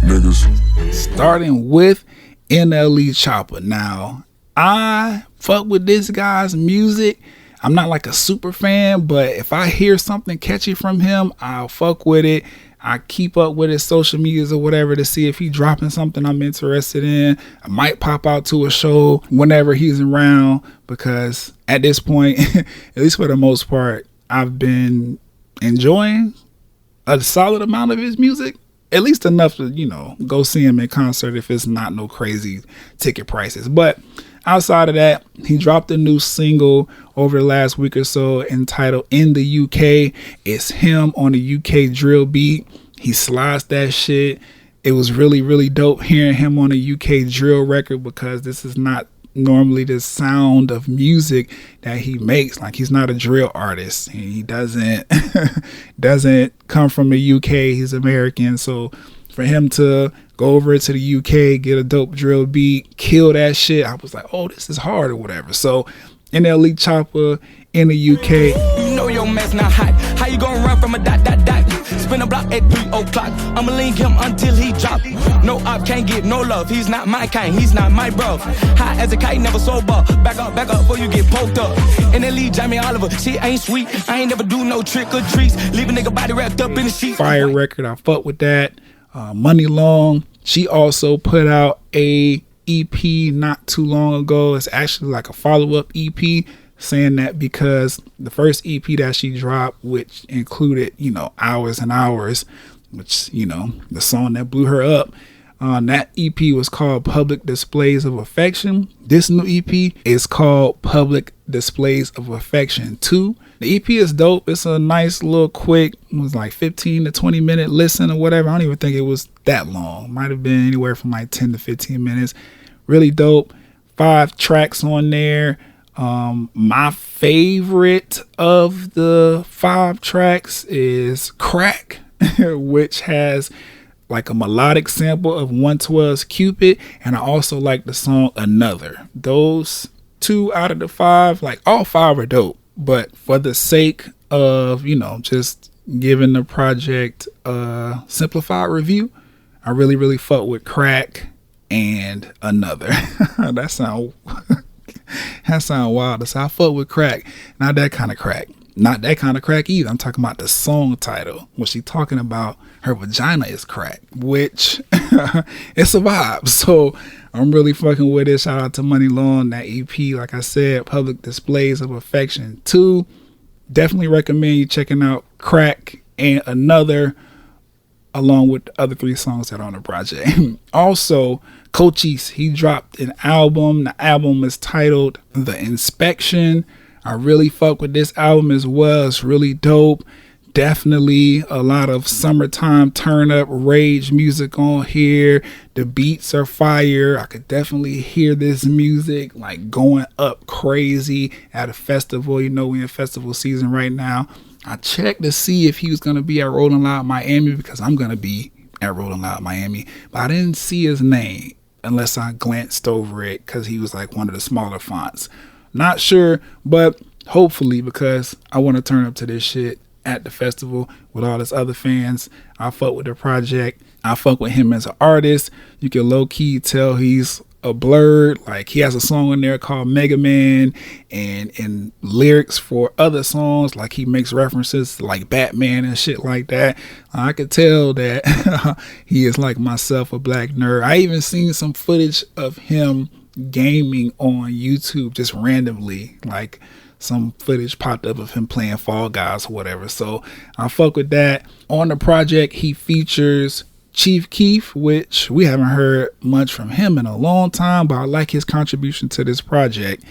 niggas. Starting with NLE Chopper. Now, I fuck with this guy's music. I'm not like a super fan, but if I hear something catchy from him, I'll fuck with it. I keep up with his social medias or whatever to see if he's dropping something I'm interested in. I might pop out to a show whenever he's around, because at this point, at least for the most part, I've been enjoying a solid amount of his music. At least enough to, go see him in concert if it's not no crazy ticket prices. But outside of that, he dropped a new single over the last week or so entitled In the UK. It's him on a UK drill beat. He sliced that shit. It was really, really dope hearing him on a UK drill record, because this is not normally the sound of music that he makes. Like, he's not a drill artist. He doesn't come from the UK. He's American. So for him to go over to the UK, get a dope drill beat, kill that shit, I was like, oh, this is hard or whatever. So NLE Chopper in the UK. You know your man's not hot. How you gonna run from a dot? Spin a block at 3 o'clock. I'ma link him until he drop. No op, can't get no love. He's not my kind, he's not my bro. High as a kite, never sober. Back up before you get poked up. In the lead, Jamie Oliver, she ain't sweet. I ain't never do no trick or treats. Leave a nigga body wrapped up in the sheets. Fire record, I fuck with that. Money Long, she also put out a EP not too long ago. It's actually like a follow-up EP. Saying that because the first EP that she dropped, which included, Hours and Hours, which, the song that blew her up, that EP was called Public Displays of Affection. This new EP is called Public Displays of Affection 2. The EP is dope. It's a nice little quick, it was like 15 to 20 minute listen or whatever. I don't even think it was that long. Might have been anywhere from like 10 to 15 minutes. Really dope. 5 tracks on there. My favorite of the 5 tracks is Crack, which has like a melodic sample of 112's Cupid, and I also like the song Another. Those 2 out of the 5, like all 5 are dope, but for the sake of, just giving the project a simplified review, I really, really fuck with Crack and Another. That sound wild. So I fuck with Crack. Not that kind of crack. Not that kind of crack either. I'm talking about the song title. When she talking about her vagina is crack, which it's a vibe. So I'm really fucking with it. Shout out to Money Long. That EP, like I said, Public Displays of Affection 2. Definitely recommend you checking out Crack and Another, along with the other 3 songs that are on the project. Also, Cochise, he dropped an album. The album is titled The Inspection. I really fuck with this album as well. It's really dope. Definitely a lot of summertime turn up rage music on here. The beats are fire. I could definitely hear this music like going up crazy at a festival. We in festival season right now. I checked to see if he was going to be at Rolling Loud Miami, because I'm going to be at Rolling Loud Miami, but I didn't see his name unless I glanced over it, because he was like one of the smaller fonts. Not sure, but hopefully, because I want to turn up to this shit at the festival with all his other fans. I fuck with the project. I fuck with him as an artist. You can low-key tell he's a blurred. Like, he has a song in there called Mega Man, and in lyrics for other songs, like, he makes references to like Batman and shit like that. I could tell that he is like myself, a black nerd. I even seen some footage of him gaming on YouTube just randomly. Like, some footage popped up of him playing Fall Guys or whatever. So I fuck with that. On the project, he features Chief Keef, which we haven't heard much from him in a long time, but I like his contribution to this project.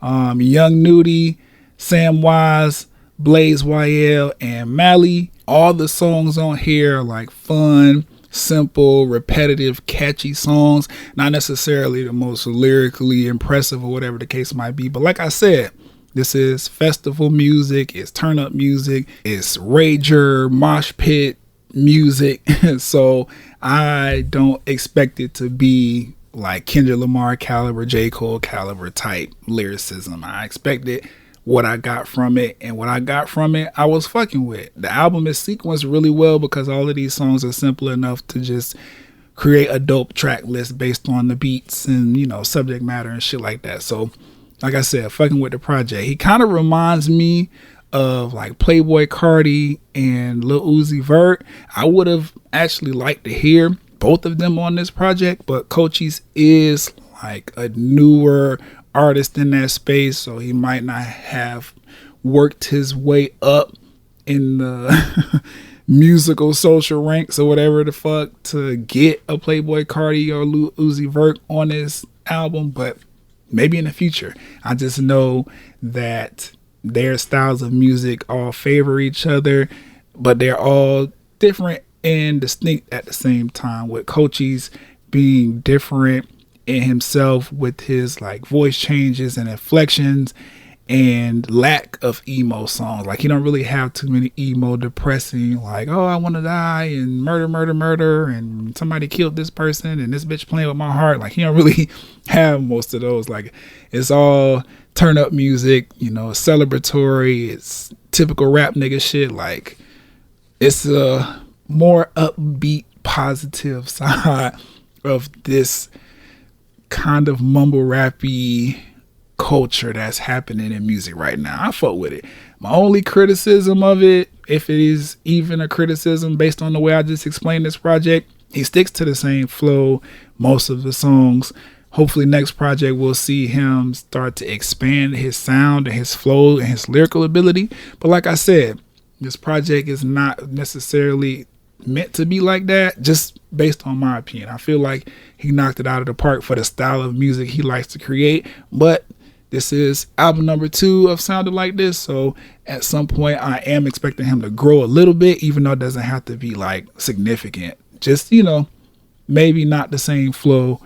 Young Nudie, Sam Wise, Blaze YL, and Mally. All the songs on here are like fun, simple, repetitive, catchy songs. Not necessarily the most lyrically impressive or whatever the case might be, but like I said, this is festival music, it's turn up music, it's rager, mosh pit music. So I don't expect it to be like Kendrick Lamar caliber, J. Cole caliber type lyricism. I expected what I got from it, and what I got from it, I was fucking with. The album is sequenced really well because all of these songs are simple enough to just create a dope track list based on the beats and, subject matter and shit like that. So like I said, fucking with the project. He kind of reminds me of like Playboy Carti and Lil Uzi Vert. I would have actually liked to hear both of them on this project, but Cochise is like a newer artist in that space, so he might not have worked his way up in the musical social ranks or whatever the fuck to get a Playboy Carti or Lil Uzi Vert on this album. But maybe in the future. I just know that their styles of music all favor each other, but they're all different and distinct at the same time, with Cochise being different in himself with his like voice changes and inflections and lack of emo songs. Like, he don't really have too many emo depressing, like, oh, I want to die and murder and somebody killed this person and this bitch playing with my heart. Like, he don't really have most of those. Like, it's all turn up music, you know, celebratory. It's typical rap nigga shit. Like, it's a more upbeat, positive side of this kind of mumble rappy culture that's happening in music right now. I fuck with it. My only criticism of it, if it is even a criticism based on the way I just explained this project, he sticks to the same flow most of the songs. Hopefully next project we'll see him start to expand his sound and his flow and his lyrical ability. But like I said, this project is not necessarily meant to be like that, just based on my opinion. I feel like he knocked it out of the park for the style of music he likes to create. But this is album number 2 of Sounded Like This, so at some point I am expecting him to grow a little bit, even though it doesn't have to be like significant. Just, you know, maybe not the same flow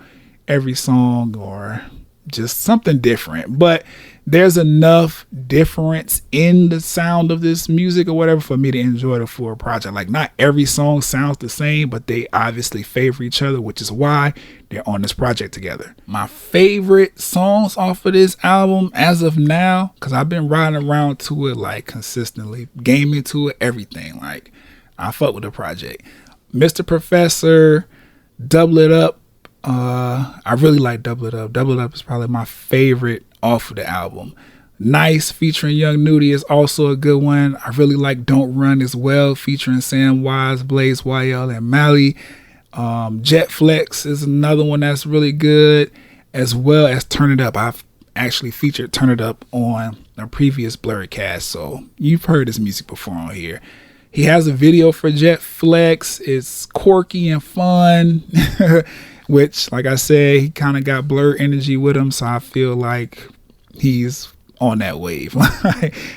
every song or just something different. But there's enough difference in the sound of this music or whatever for me to enjoy the full project. Like, not every song sounds the same, but they obviously favor each other, which is why they're on this project together. My favorite songs off of this album as of now, because I've been riding around to it like consistently, gaming to it, everything. Like, I fuck with the project. Mr. Professor, Double It Up. I really like Double It Up. Double It Up is probably my favorite off of the album. Nice featuring Young Nudie is also a good one. I really like Don't Run as well, featuring Sam Wise, Blaze YL, and Mally. Jet Flex is another one that's really good, as well as Turn It Up. I've actually featured Turn It Up on a previous Blurrycast, so you've heard his music before on here. He has a video for Jet Flex. It's quirky and fun. Which, like I said, he kind of got Blur energy with him, so I feel like he's on that wave.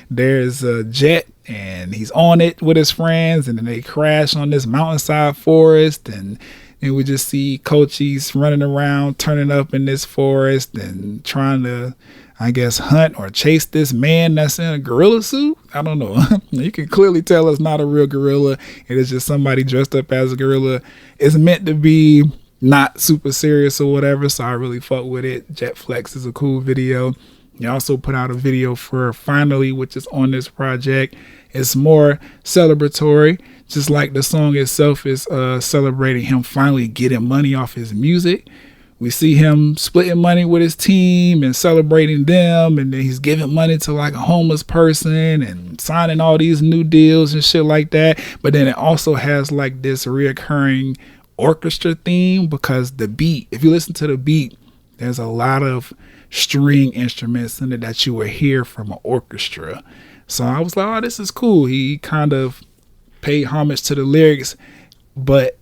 There's a jet, and he's on it with his friends, and then they crash on this mountainside forest, and we just see Cochise running around, turning up in this forest, and trying to, I guess, hunt or chase this man that's in a gorilla suit. I don't know. You can clearly tell it's not a real gorilla. It is just somebody dressed up as a gorilla. It's meant to be not super serious or whatever, so I really fuck with it. Jet Flex is a cool video. He also put out a video for Finally, which is on this project. It's more celebratory, just like the song itself is celebrating him finally getting money off his music. We see him splitting money with his team and celebrating them, and then he's giving money to like a homeless person and signing all these new deals and shit like that. But then it also has like this reoccurring orchestra theme, because the beat, if you listen to the beat, there's a lot of string instruments in it that you will hear from an orchestra. So I was like, oh, this is cool. He kind of paid homage to the lyrics, but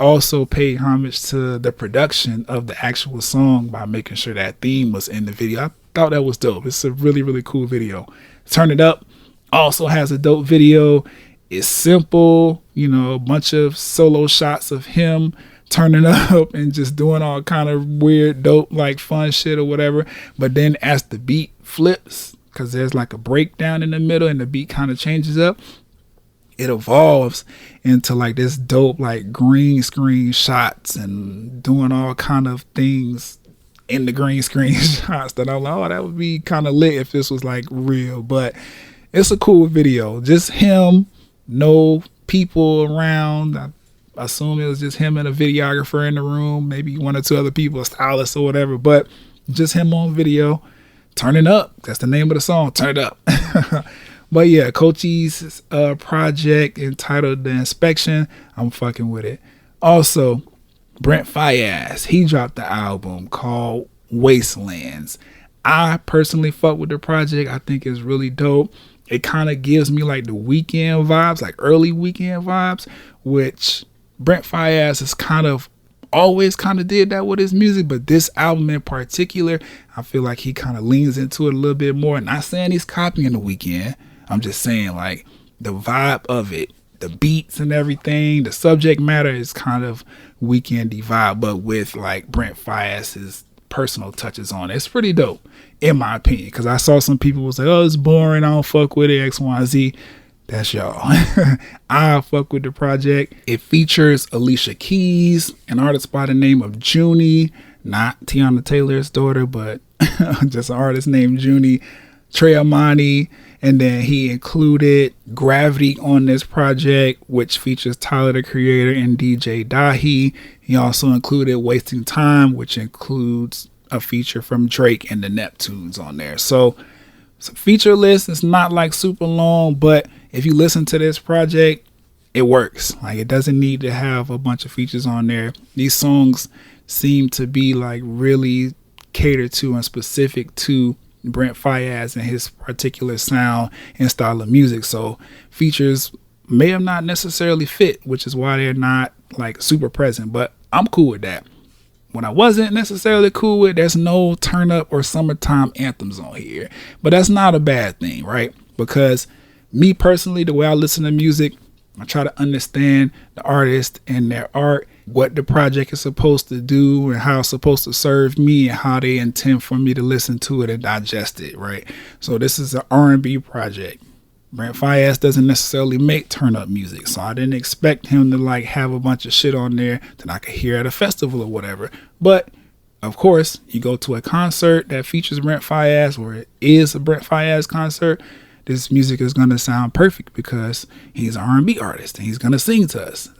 also paid homage to the production of the actual song by making sure that theme was in the video. I thought that was dope. It's a really, really cool video. Turn It Up also has a dope video. It's simple, you know, a bunch of solo shots of him turning up and just doing all kind of weird, dope, like fun shit or whatever. But then as the beat flips, because there's like a breakdown in the middle and the beat kind of changes up, it evolves into like this dope, like green screen shots and doing all kind of things in the green screen shots that I'm like, oh, that would be kind of lit if this was like real. But it's a cool video. Just him. No people around. I assume it was just him and a videographer in the room, maybe 1 or 2 other people, a stylist or whatever, but just him on video, turning up. That's the name of the song, Turn It Up. But yeah, Cochise's project entitled The Inspection, I'm fucking with it. Also, Brent Faiyaz, he dropped the album called Wastelands. I personally fuck with the project. I think it's really dope. It kind of gives me like the Weeknd vibes, like early Weeknd vibes, which Brent Faiyaz is kind of always kind of did that with his music, but this album in particular, I feel like he kind of leans into it a little bit more. Not saying he's copying The Weeknd. I'm just saying like the vibe of it, the beats and everything, the subject matter is kind of Weeknd-y vibe, but with like Brent Faiyaz's personal touches on it. It's pretty dope, in my opinion, because I saw some people was like, oh, it's boring, I don't fuck with it, X, Y, Z. That's y'all. I fuck with the project. It features Alicia Keys, an artist by the name of Junie, not Tiana Taylor's daughter, but just an artist named Junie, Trey Amani, and then he included Gravity on this project, which features Tyler the Creator and DJ Dahi. He also included Wasting Time, which includes a feature from Drake and the Neptunes on there. So it's a feature list. It's not like super long, but if you listen to this project, it works. Like, it doesn't need to have a bunch of features on there. These songs seem to be like really catered to and specific to Brent Faiyaz and his particular sound and style of music. So features may have not necessarily fit, which is why they're not like super present, but I'm cool with that. What I wasn't necessarily cool with, there's no turn up or summertime anthems on here, but that's not a bad thing, right? Because me personally, the way I listen to music, I try to understand the artist and their art, what the project is supposed to do and how it's supposed to serve me and how they intend for me to listen to it and digest it, right? So this is an R&B project. Brent Faiyaz doesn't necessarily make turn up music, so I didn't expect him to like have a bunch of shit on there that I could hear at a festival or whatever. But of course, you go to a concert that features Brent Faiyaz, or it is a Brent Faiyaz concert, this music is going to sound perfect because he's an R&B artist and he's going to sing to us.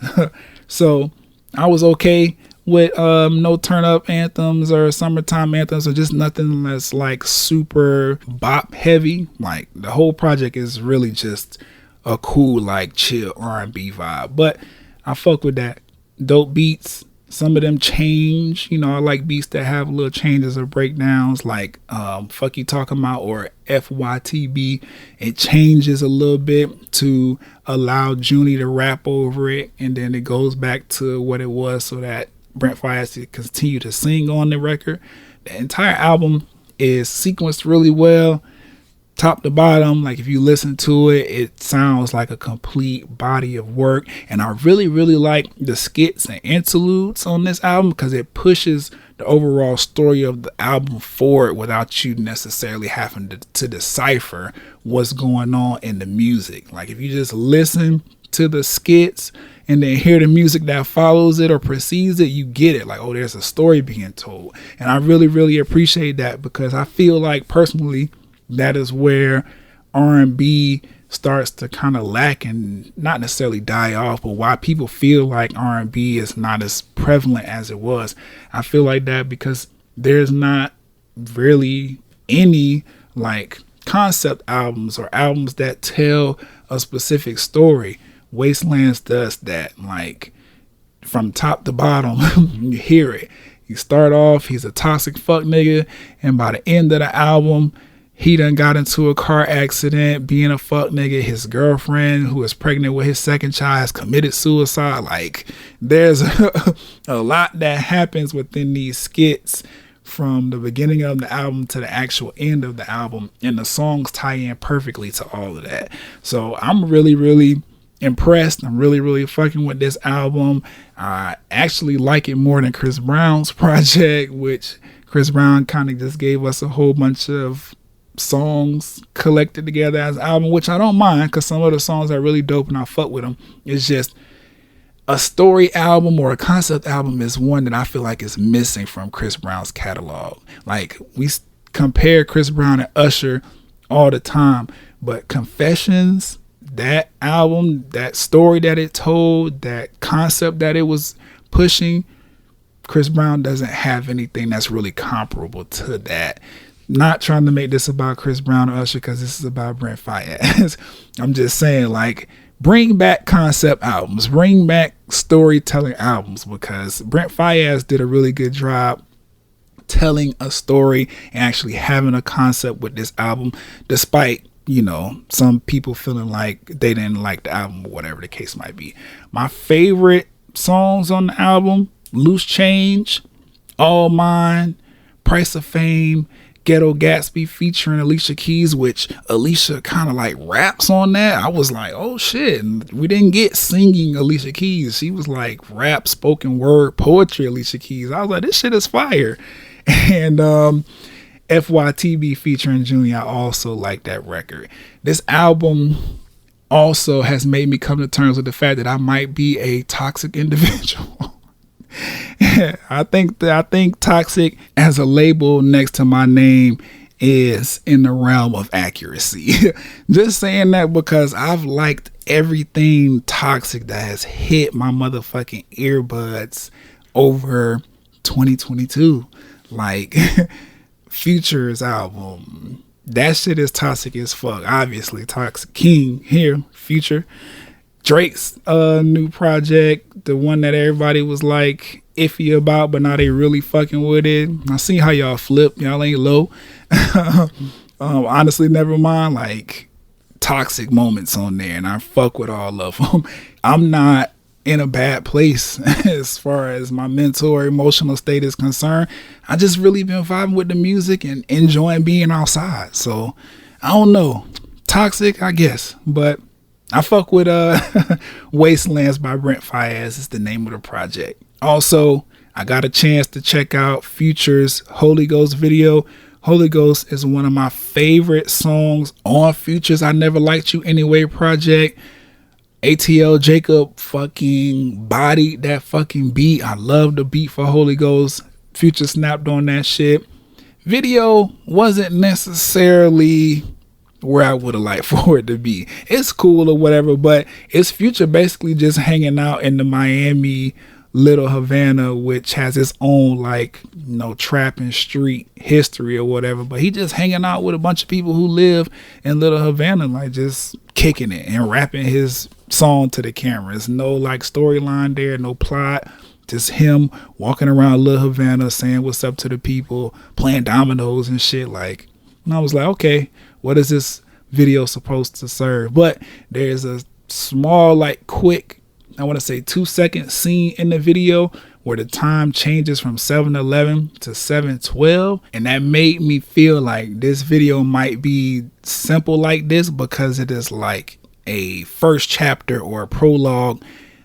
So I was okay with no turn up anthems or summertime anthems, or just nothing that's like super bop heavy. Like, the whole project is really just a cool like chill R&B vibe, but I fuck with that. Dope beats. Some of them change, you know, I like beats that have little changes or breakdowns, like Fuck You Talking About or FYTB. It changes a little bit to allow Junie to rap over it, and then it goes back to what it was so that Brent Faiyaz to continue to sing on the record. The entire album is sequenced really well, top to bottom. Like, if you listen to it, it sounds like a complete body of work. And I really like the skits and interludes on this album because it pushes the overall story of the album forward without you necessarily having to decipher what's going on in the music. Like, if you just listen to the skits and then hear the music that follows it or precedes it, you get it. Like, oh, there's a story being told. And I really appreciate that, because I feel like personally that is where R&B starts to kind of lack and not necessarily die off, but why people feel like R&B is not as prevalent as it was. I feel like that because there's not really any like concept albums or albums that tell a specific story. Wasteland does that, like, from top to bottom. You hear it. You start off, he's a toxic fuck nigga, and by the end of the album, he done got into a car accident being a fuck nigga. His girlfriend, who is pregnant with his second child, has committed suicide. Like, there's a lot that happens within these skits from the beginning of the album to the actual end of the album, and the songs tie in perfectly to all of that. So I'm really impressed. I'm really fucking with this album. I actually like it more than Chris Brown's project, which Chris Brown kind of just gave us a whole bunch of songs collected together as an album, which I don't mind because some of the songs are really dope and I fuck with them. It's just a story album or a concept album is one that I feel like is missing from Chris Brown's catalog. Like, we compare Chris Brown and Usher all the time, but Confessions, that album, that story that it told, that concept that it was pushing, Chris Brown doesn't have anything that's really comparable to that. Not trying to make this about Chris Brown or Usher, because this is about Brent Faiyaz. I'm just saying, like, bring back concept albums, bring back storytelling albums, because Brent Faiyaz did a really good job telling a story and actually having a concept with this album, despite, you know, some people feeling like they didn't like the album or whatever the case might be. My favorite songs on the album Loose Change, All Mine, Price of Fame, Ghetto Gatsby featuring Alicia Keys, which Alicia kind of like raps on that. I was like, oh shit. And we didn't get singing Alicia Keys. She was like rap, spoken word, poetry Alicia Keys. I was like, this shit is fire. And FYTB featuring Junior, I also like that record. This album also has made me come to terms with the fact that I might be a toxic individual. I think toxic as a label next to my name is in the realm of accuracy. Just saying that because I've liked everything toxic that has hit my motherfucking earbuds over 2022. Like Future's album, that shit is toxic as fuck. Obviously, Toxic King here, Future. Drake's new project, the one that everybody was like iffy about, but now they really fucking with it. I see how y'all flip. Y'all ain't low. Honestly, never mind. Like toxic moments on there, and I fuck with all of them. I'm not in a bad place as far as my mental or emotional state is concerned. I just really been vibing with the music and enjoying being outside. So I don't know. Toxic, I guess, but I fuck with Wastelands by Brent Faiyaz is the name of the project. Also, I got a chance to check out Future's Holy Ghost video. Holy Ghost is one of my favorite songs on Future's I Never Liked You Anyway project. ATL Jacob fucking bodied that fucking beat. I love the beat for Holy Ghost. Future snapped on that shit. Video wasn't necessarily where I would have liked for it to be. It's cool or whatever, but it's Future basically just hanging out in the Miami Little Havana, which has its own like, you know, trap and street history or whatever, but he just hanging out with a bunch of people who live in Little Havana, like just kicking it and rapping his song to the camera. There's no like storyline there, no plot, just him walking around Little Havana saying what's up to the people, playing dominoes and shit. Like, and I was like, okay, what is this video supposed to serve? But there's a small, like, quick, I want to say 2-second scene in the video where the time changes from 7:11 to 7:12, and that made me feel like this video might be simple like this because it is like a first chapter or a prologue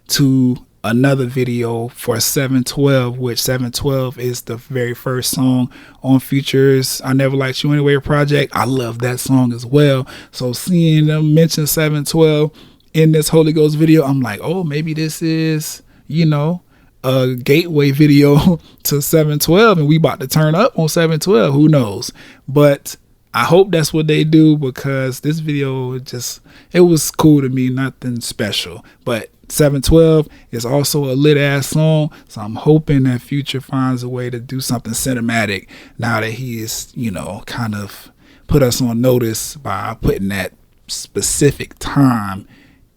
to another video for 7:12, which 7:12 is the very first song on Future's I Never Liked You Anyway project. I love that song as well. So seeing them mention 7:12 in this Holy Ghost video, I'm like, oh, maybe this is, you know, a gateway video to 7:12 and we about to turn up on 7:12. Who knows? But I hope that's what they do because this video just, it was cool to me, nothing special. But 7:12 is also a lit ass song, so I'm hoping that Future finds a way to do something cinematic now that he is, you know, kind of put us on notice by putting that specific time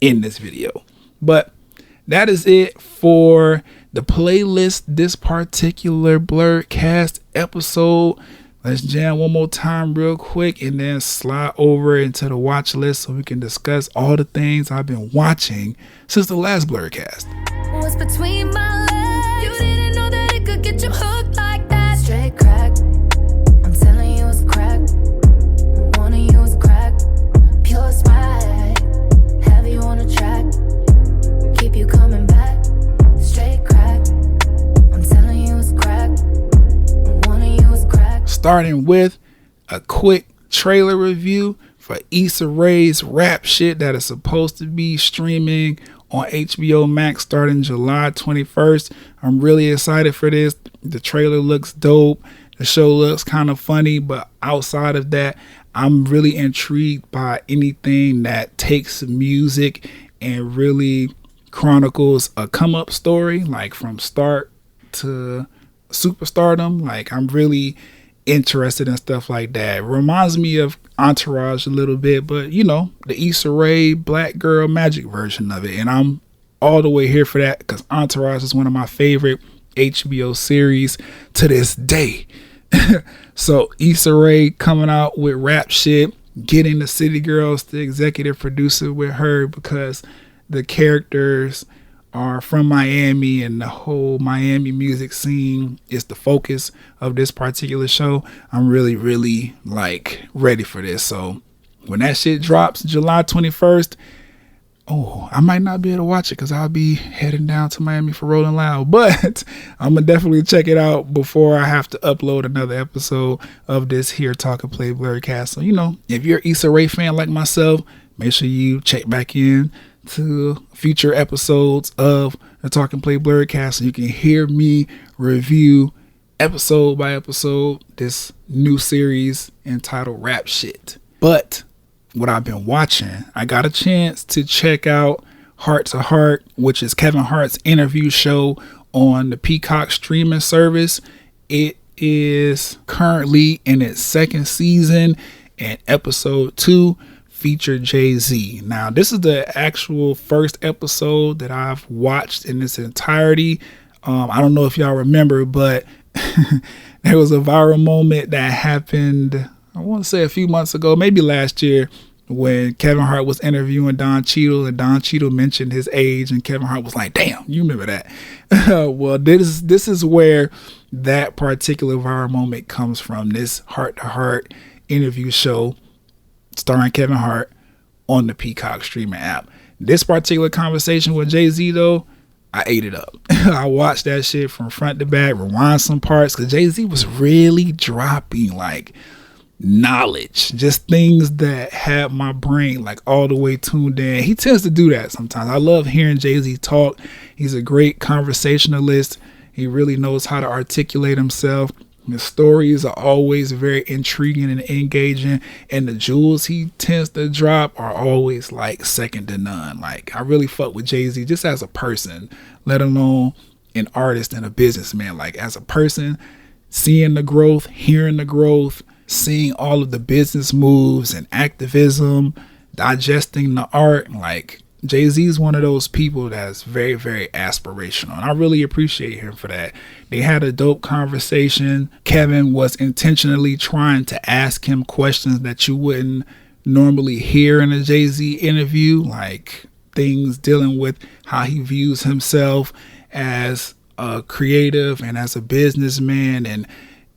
in this video. But that is it for the playlist this particular Blurcast episode. Let's jam one more time real quick and then slide over into the watch list so we can discuss all the things I've been watching since the last Blurcast. What's between my legs? You didn't know that it could get you hooked like that. Straight crack. I'm telling you it's crack. Wanting you is crack. Pure spite. Have you on a track. Keep you coming back. Straight crack. I'm telling you it's crack. Wanting you is crack. Starting with a quick trailer review for Issa Rae's rap shit that is supposed to be streaming on HBO Max starting July 21st. I'm really excited for this. The trailer looks dope. The show looks kind of funny, but outside of that, I'm really intrigued by anything that takes music and really chronicles a come up story, like from start to superstardom. Like, I'm really interested in stuff like that. Reminds me of Entourage a little bit, but you know, the Issa Rae Black Girl Magic version of it, and I'm all the way here for that because Entourage is one of my favorite HBO series to this day. So Issa Rae coming out with rap shit, getting the City Girls, the executive producer with her, because the characters are from Miami, and the whole Miami music scene is the focus of this particular show, I'm really, really like ready for this. So when that shit drops July 21st, I might not be able to watch it because I'll be heading down to Miami for Rolling Loud, but I'm going to definitely check it out before I have to upload another episode of this here Talk and Play Blurrycast. So, if you're an Issa Rae fan like myself, make sure you check back in to future episodes of the Talk and Play Blurrycast so you can hear me review episode by episode this new series entitled Rap Shit. But what I've been watching, I got a chance to check out Hart to Hart, which is Kevin Hart's interview show on the Peacock streaming service. It is currently in its second season, and episode 2 featured Jay-Z. Now, this is the actual first episode that I've watched in its entirety. I don't know if y'all remember, but there was a viral moment that happened, I want to say a few months ago, maybe last year, when Kevin Hart was interviewing Don Cheadle, and Don Cheadle mentioned his age, and Kevin Hart was like, damn, you remember that. Well, this is where that particular viral moment comes from, this Hart to Hart interview show starring Kevin Hart on the Peacock streaming app. This particular conversation with Jay-Z, though, I ate it up. I watched that shit from front to back, rewind some parts, because Jay-Z was really dropping like knowledge, just things that had my brain like all the way tuned in. He tends to do that sometimes. I love hearing Jay-Z talk. He's a great conversationalist. He really knows how to articulate himself. His stories are always very intriguing and engaging, and the jewels he tends to drop are always like second to none. Like, I really fuck with Jay-Z just as a person, let alone an artist and a businessman. Like, as a person, seeing the growth, hearing the growth, seeing all of the business moves and activism, digesting the art, like, Jay-Z is one of those people that's very, very aspirational, and I really appreciate him for that. They had a dope conversation. Kevin was intentionally trying to ask him questions that you wouldn't normally hear in a Jay-Z interview, like things dealing with how he views himself as a creative and as a businessman, and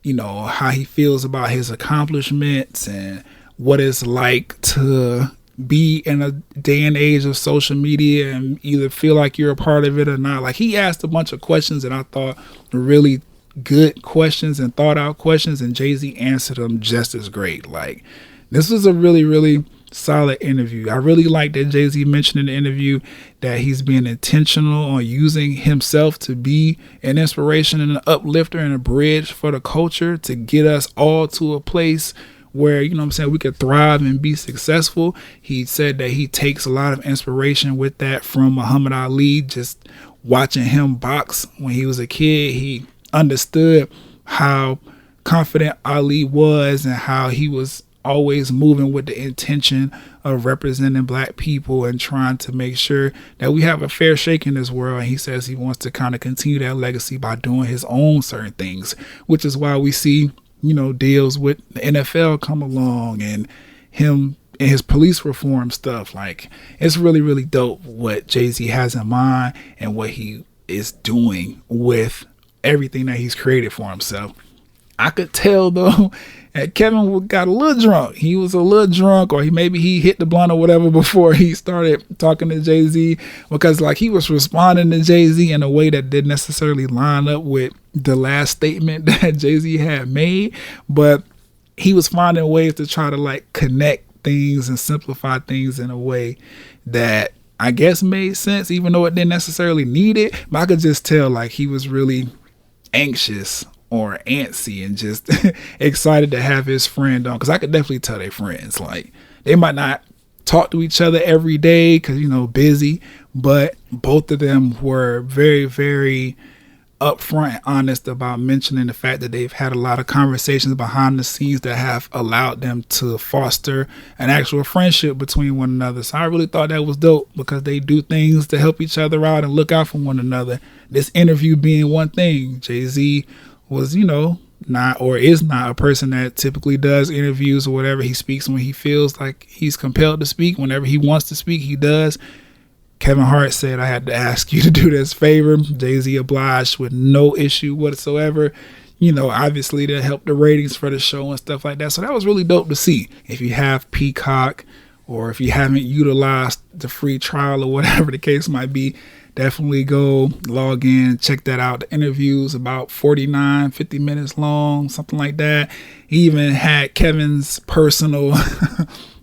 how he feels about his accomplishments and what it's like to be in a day and age of social media and either feel like you're a part of it or not. Like, he asked a bunch of questions that I thought were really good questions and thought out questions, and Jay-Z answered them just as great. Like, this was a really, really solid interview. I really like that Jay-Z mentioned in the interview that he's being intentional on using himself to be an inspiration and an uplifter and a bridge for the culture to get us all to a place where, we could thrive and be successful. He said that he takes a lot of inspiration with that from Muhammad Ali. Just watching him box when he was a kid, he understood how confident Ali was and how he was always moving with the intention of representing black people and trying to make sure that we have a fair shake in this world. And he says he wants to kind of continue that legacy by doing his own certain things, which is why we see deals with the NFL come along and him and his police reform stuff. Like, it's really, really dope what Jay-Z has in mind and what he is doing with everything that he's created for himself. I could tell, though, that Kevin got a little drunk. He was a little drunk, or maybe he hit the blunt or whatever before he started talking to Jay-Z, because like he was responding to Jay-Z in a way that didn't necessarily line up with the last statement that Jay-Z had made, but he was finding ways to try to like connect things and simplify things in a way that I guess made sense, even though it didn't necessarily need it. But I could just tell like he was really anxious or antsy and just excited to have his friend on, because I could definitely tell they friends. Like, they might not talk to each other every day because busy, but both of them were very, very upfront and honest about mentioning the fact that they've had a lot of conversations behind the scenes that have allowed them to foster an actual friendship between one another. So I really thought that was dope, because they do things to help each other out and look out for one another. This interview being one thing. Jay-Z was, not or is not a person that typically does interviews or whatever. He speaks when he feels like he's compelled to speak. Whenever he wants to speak, he does. Kevin Hart said, I had to ask you to do this favor. Jay-Z obliged with no issue whatsoever. You know, obviously to help the ratings for the show and stuff like that. So that was really dope to see. If you have Peacock, or if you haven't utilized the free trial or whatever the case might be, definitely go log in, check that out. The interview's about 50 minutes long, something like that. He even had Kevin's personal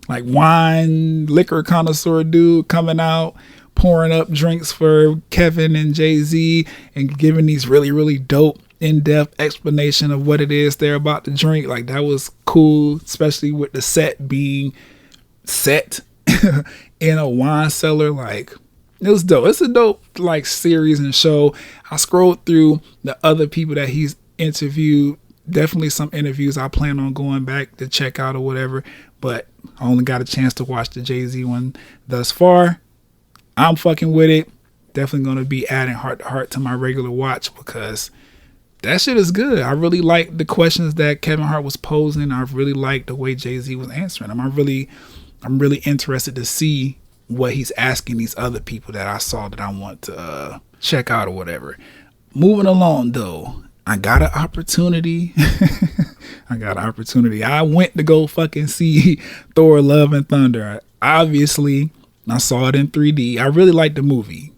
like wine, liquor connoisseur dude coming out, pouring up drinks for Kevin and Jay-Z and giving these really, really dope in-depth explanation of what it is they're about to drink. Like, that was cool, especially with the set being set in a wine cellar. Like, it was dope. It's a dope like series and show. I scrolled through the other people that he's interviewed. Definitely some interviews I plan on going back to check out or whatever, but I only got a chance to watch the Jay-Z one thus far. I'm fucking with it. Definitely going to be adding Heart to Heart to my regular watch because that shit is good. I really like the questions that Kevin Hart was posing. I really like the way Jay-Z was answering them. I'm really interested to see what he's asking these other people that I saw that I want to check out or whatever. Moving along though, I got an opportunity. I went to go fucking see Thor Love and Thunder. Obviously, I saw it in 3D. I really liked the movie.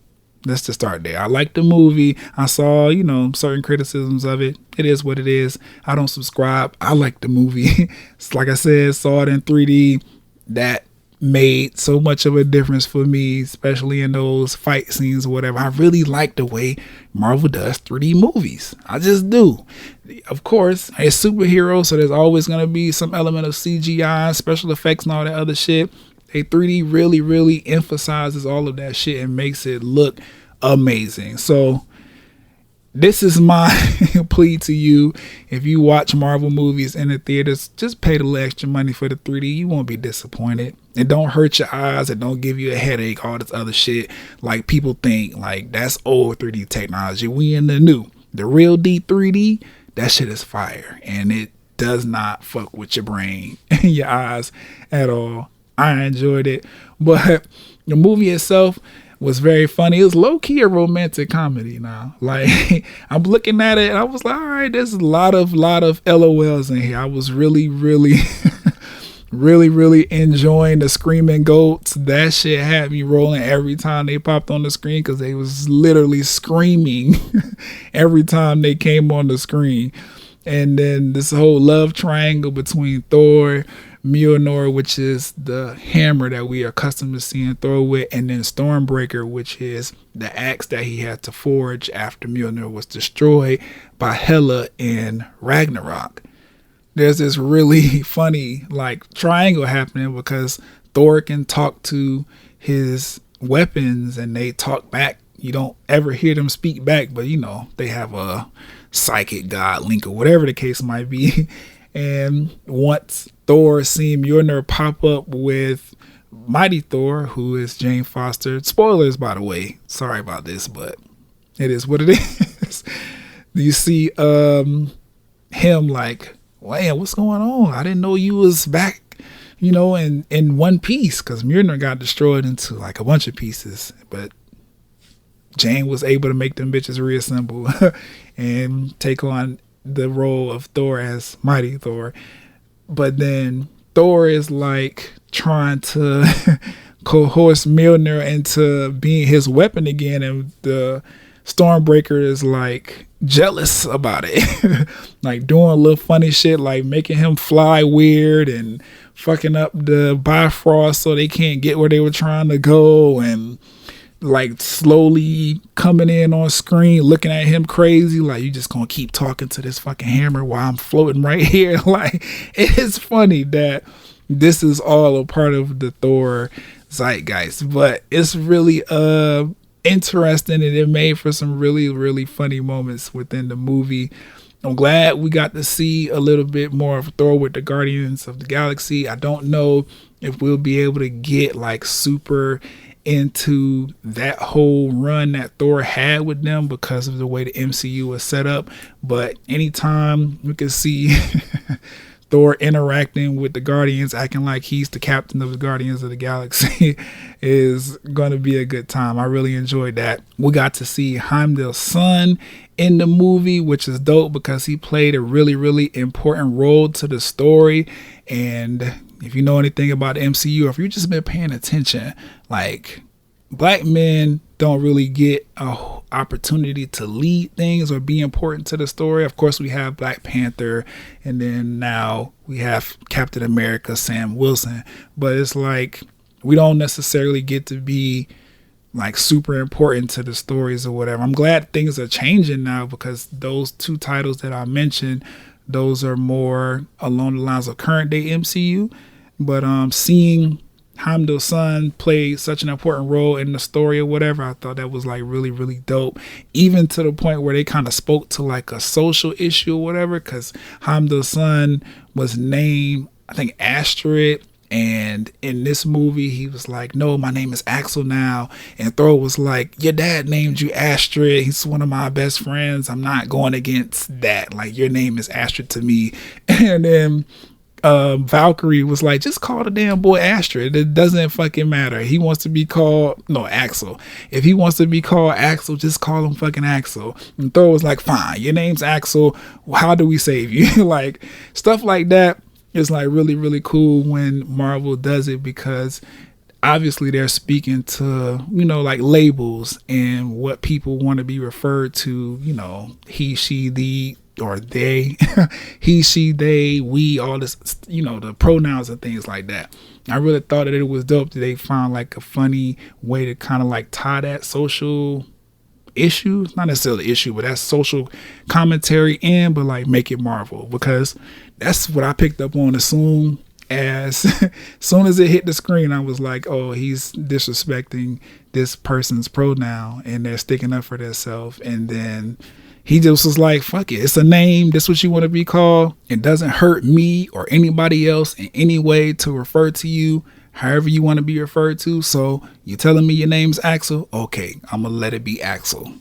Let's just start there. I liked the movie. I saw, you know, certain criticisms of it. It is what it is. I don't subscribe. I like the movie. It's like I said, saw it in 3D. That made so much of a difference for me, especially in those fight scenes or whatever. I really like the way Marvel does 3D movies. I just do. Of course, it's superheroes, so there's always going to be some element of CGI, special effects, and all that other shit. A 3D really, really emphasizes all of that shit and makes it look amazing. So this is my plea to you. If you watch Marvel movies in the theaters, just pay the little extra money for the 3D. You won't be disappointed. It don't hurt your eyes. It don't give you a headache, all this other shit. Like people think, like that's old 3D technology. We in the new. The real deep 3D, that shit is fire. And it does not fuck with your brain and your eyes at all. I enjoyed it. But the movie itself was very funny. It was low-key a romantic comedy now. Like, I'm looking at it and I was like, all right, there's a lot of LOLs in here. I was really, really, really enjoying the screaming goats. That shit had me rolling every time they popped on the screen because they was literally screaming every time they came on the screen. And then this whole love triangle between Thor, Mjolnir, which is the hammer that we are accustomed to seeing Thor with, and then Stormbreaker, which is the axe that he had to forge after Mjolnir was destroyed by Hela in Ragnarok. There's this really funny like triangle happening because Thor can talk to his weapons and they talk back. You don't ever hear them speak back, but you know, they have a psychic god link or whatever the case might be. And once Thor seen Mjolnir pop up with Mighty Thor, who is Jane Foster. Spoilers, by the way. Sorry about this, but it is what it is. You see him like, wow, what's going on? I didn't know you was back, you know, in one piece, because Mjolnir got destroyed into like a bunch of pieces, but Jane was able to make them bitches reassemble and take on the role of Thor as Mighty Thor. But then Thor is like trying to coerce Mjolnir into being his weapon again, and the Stormbreaker is like jealous about it. Like doing a little funny shit, like making him fly weird and fucking up the Bifrost so they can't get where they were trying to go, and like slowly coming in on screen looking at him crazy, like, you just gonna keep talking to this fucking hammer while I'm floating right here. Like, it is funny that this is all a part of the Thor zeitgeist, but it's really interesting, and it made for some really, really funny moments within the movie. I'm glad we got to see a little bit more of Thor with the Guardians of the Galaxy. I don't know if we'll be able to get like super into that whole run that Thor had with them because of the way the MCU was set up, but anytime we can see Thor interacting with the Guardians, acting like he's the captain of the Guardians of the Galaxy is going to be a good time. I really enjoyed that. We got to see Heimdall's son in the movie, which is dope because he played a really, really important role to the story. And if you know anything about the MCU, or if you've just been paying attention, like, black men don't really get a opportunity to lead things or be important to the story. Of course, we have Black Panther, and then now we have Captain America, Sam Wilson. But it's like, we don't necessarily get to be like super important to the stories or whatever. I'm glad things are changing now, because those two titles that I mentioned, those are more along the lines of current day MCU. But seeing Heimdall's son played such an important role in the story or whatever, I thought that was like really, really dope. Even to the point where they kind of spoke to like a social issue or whatever, because Heimdall's son was named, I think, Astrid. And in this movie, he was like, no, my name is Axel now. And Thor was like, your dad named you Astrid. He's one of my best friends. I'm not going against that. Like, your name is Astrid to me. And then Valkyrie was like, just call the damn boy Astrid. It doesn't fucking matter. He wants to be called Axel. If he wants to be called Axel, just call him fucking Axel. And Thor was like, fine, your name's Axel. How do we save you? Like, stuff like that is like really, really cool when Marvel does it, because obviously they're speaking to, like labels and what people want to be referred to, he, she, the, or they, he, she, they, we, all this, the pronouns and things like that. I really thought that it was dope that they found like a funny way to kind of like tie that social issue, not necessarily issue, but that social commentary in, but like make it Marvel, because that's what I picked up on as soon as it hit the screen. I was like, oh, he's disrespecting this person's pronoun and they're sticking up for themselves. And then he just was like, fuck it, it's a name, this is what you want to be called. It doesn't hurt me or anybody else in any way to refer to you however you want to be referred to. So you telling me your name's Axel? Okay, I'm gonna let it be Axel.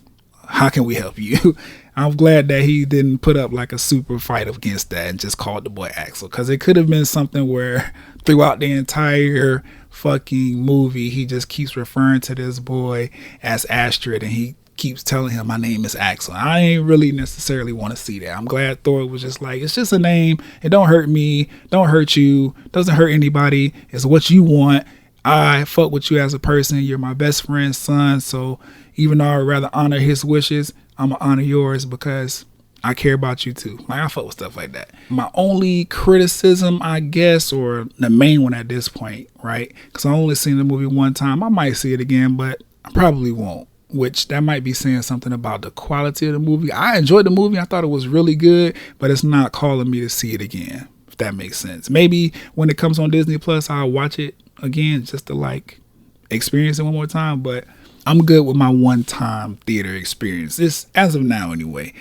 How can we help you? I'm glad that he didn't put up like a super fight against that and just called the boy Axel, because it could have been something where throughout the entire fucking movie he just keeps referring to this boy as Astrid and he keeps telling him, my name is Axel. I ain't really necessarily want to see that. I'm glad Thor was just like, it's just a name. It don't hurt me. Don't hurt you. Doesn't hurt anybody. It's what you want. I fuck with you as a person. You're my best friend's son. So even though I'd rather honor his wishes, I'm gonna honor yours because I care about you too. Like, I fuck with stuff like that. My only criticism, I guess, or the main one at this point, right? Because I only seen the movie one time. I might see it again, but I probably won't. Which that might be saying something about the quality of the movie. I enjoyed the movie. I thought it was really good, but it's not calling me to see it again, if that makes sense. Maybe when it comes on Disney Plus, I'll watch it again just to like experience it one more time. But I'm good with my one-time theater experience. This, as of now anyway.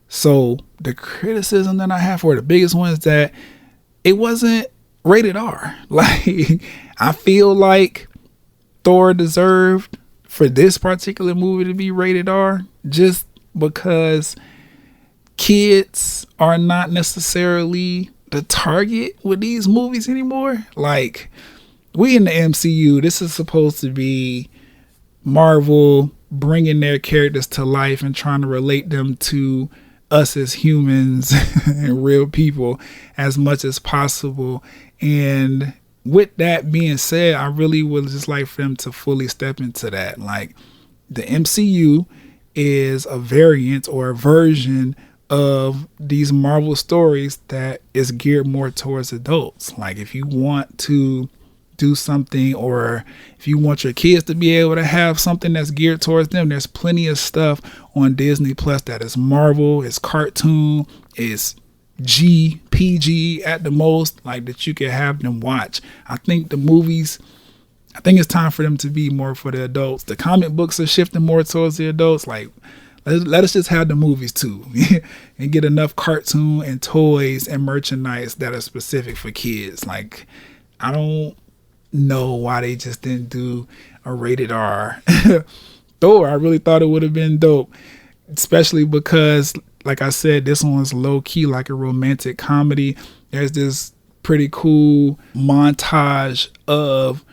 So the criticism that I have for it, the biggest one, is that it wasn't rated R. Like, I feel like Thor deserved for this particular movie to be rated R, just because kids are not necessarily the target with these movies anymore. Like, we in the MCU, this is supposed to be Marvel bringing their characters to life and trying to relate them to us as humans and real people as much as possible. And with that being said, I really would just like for them to fully step into that. Like, the MCU is a variant or a version of these Marvel stories that is geared more towards adults. Like, if you want to do something, or if you want your kids to be able to have something that's geared towards them, there's plenty of stuff on Disney Plus that is Marvel, it's cartoon, it's PG at the most, like, that you can have them watch. I think the movies, I think it's time for them to be more for the adults. The comic books are shifting more towards the adults. Like, let us just have the movies too and get enough cartoon and toys and merchandise that are specific for kids. Like, I don't know why they just didn't do a rated R Thor. I really thought it would have been dope, especially because like I said, this one was low key like a romantic comedy. There's this pretty cool montage of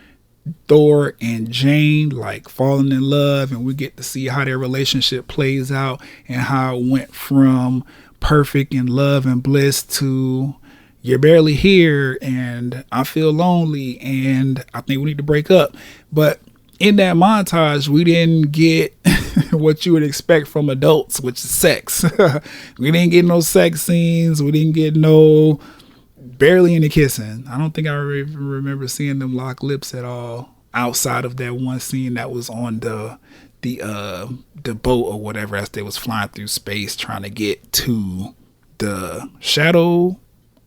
Thor and Jane like falling in love, and we get to see how their relationship plays out and how it went from perfect and love and bliss to you're barely here and I feel lonely and I think we need to break up. But in that montage, we didn't get what you would expect from adults, which is sex. We didn't get no sex scenes. We didn't get barely any kissing. I don't think I even remember seeing them lock lips at all outside of that one scene that was on the boat or whatever as they was flying through space trying to get to the shadow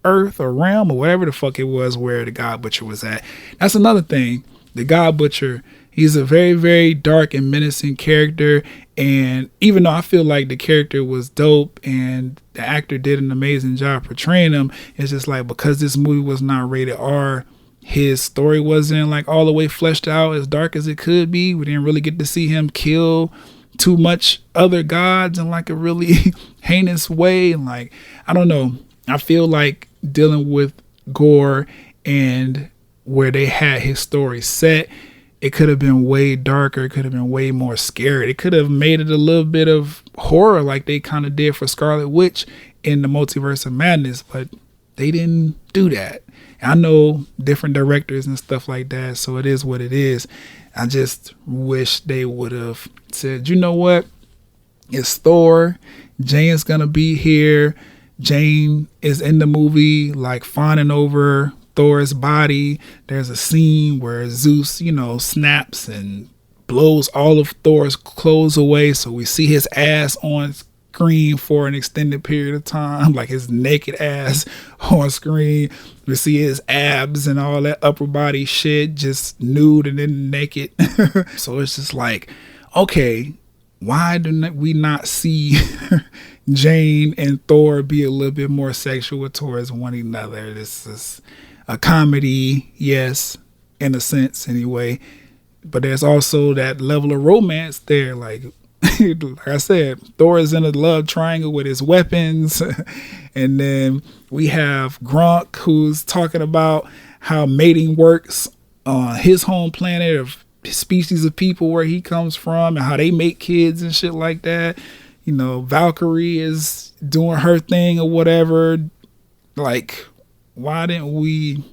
earth or realm or whatever the fuck it was where the God Butcher was at. That's another thing. The God Butcher, he's a very, very dark and menacing character. And even though I feel like the character was dope and the actor did an amazing job portraying him, it's just like because this movie was not rated R, his story wasn't like all the way fleshed out as dark as it could be. We didn't really get to see him kill too much other gods in like a really heinous way. And like, I don't know. I feel like dealing with gore and where they had his story set, it could have been way darker. It could have been way more scary. It could have made it a little bit of horror like they kind of did for Scarlet Witch in the Multiverse of Madness, but they didn't do that. I know different directors and stuff like that, so it is what it is. I just wish they would have said, you know what? It's Thor. Jane's going to be here. Jane is in the movie, like fawning over Thor's body. There's a scene where Zeus, snaps and blows all of Thor's clothes away. So we see his ass on screen for an extended period of time, like his naked ass on screen. We see his abs and all that upper body shit, just nude and then naked. So it's just like, okay, why do we not see Jane and Thor be a little bit more sexual towards one another? This is a comedy, yes, in a sense anyway, but there's also that level of romance there. Like I said, Thor is in a love triangle with his weapons. And then we have Gronk, who's talking about how mating works on his home planet of species of people where he comes from and how they make kids and shit like that. Valkyrie is doing her thing or whatever. Like, why didn't we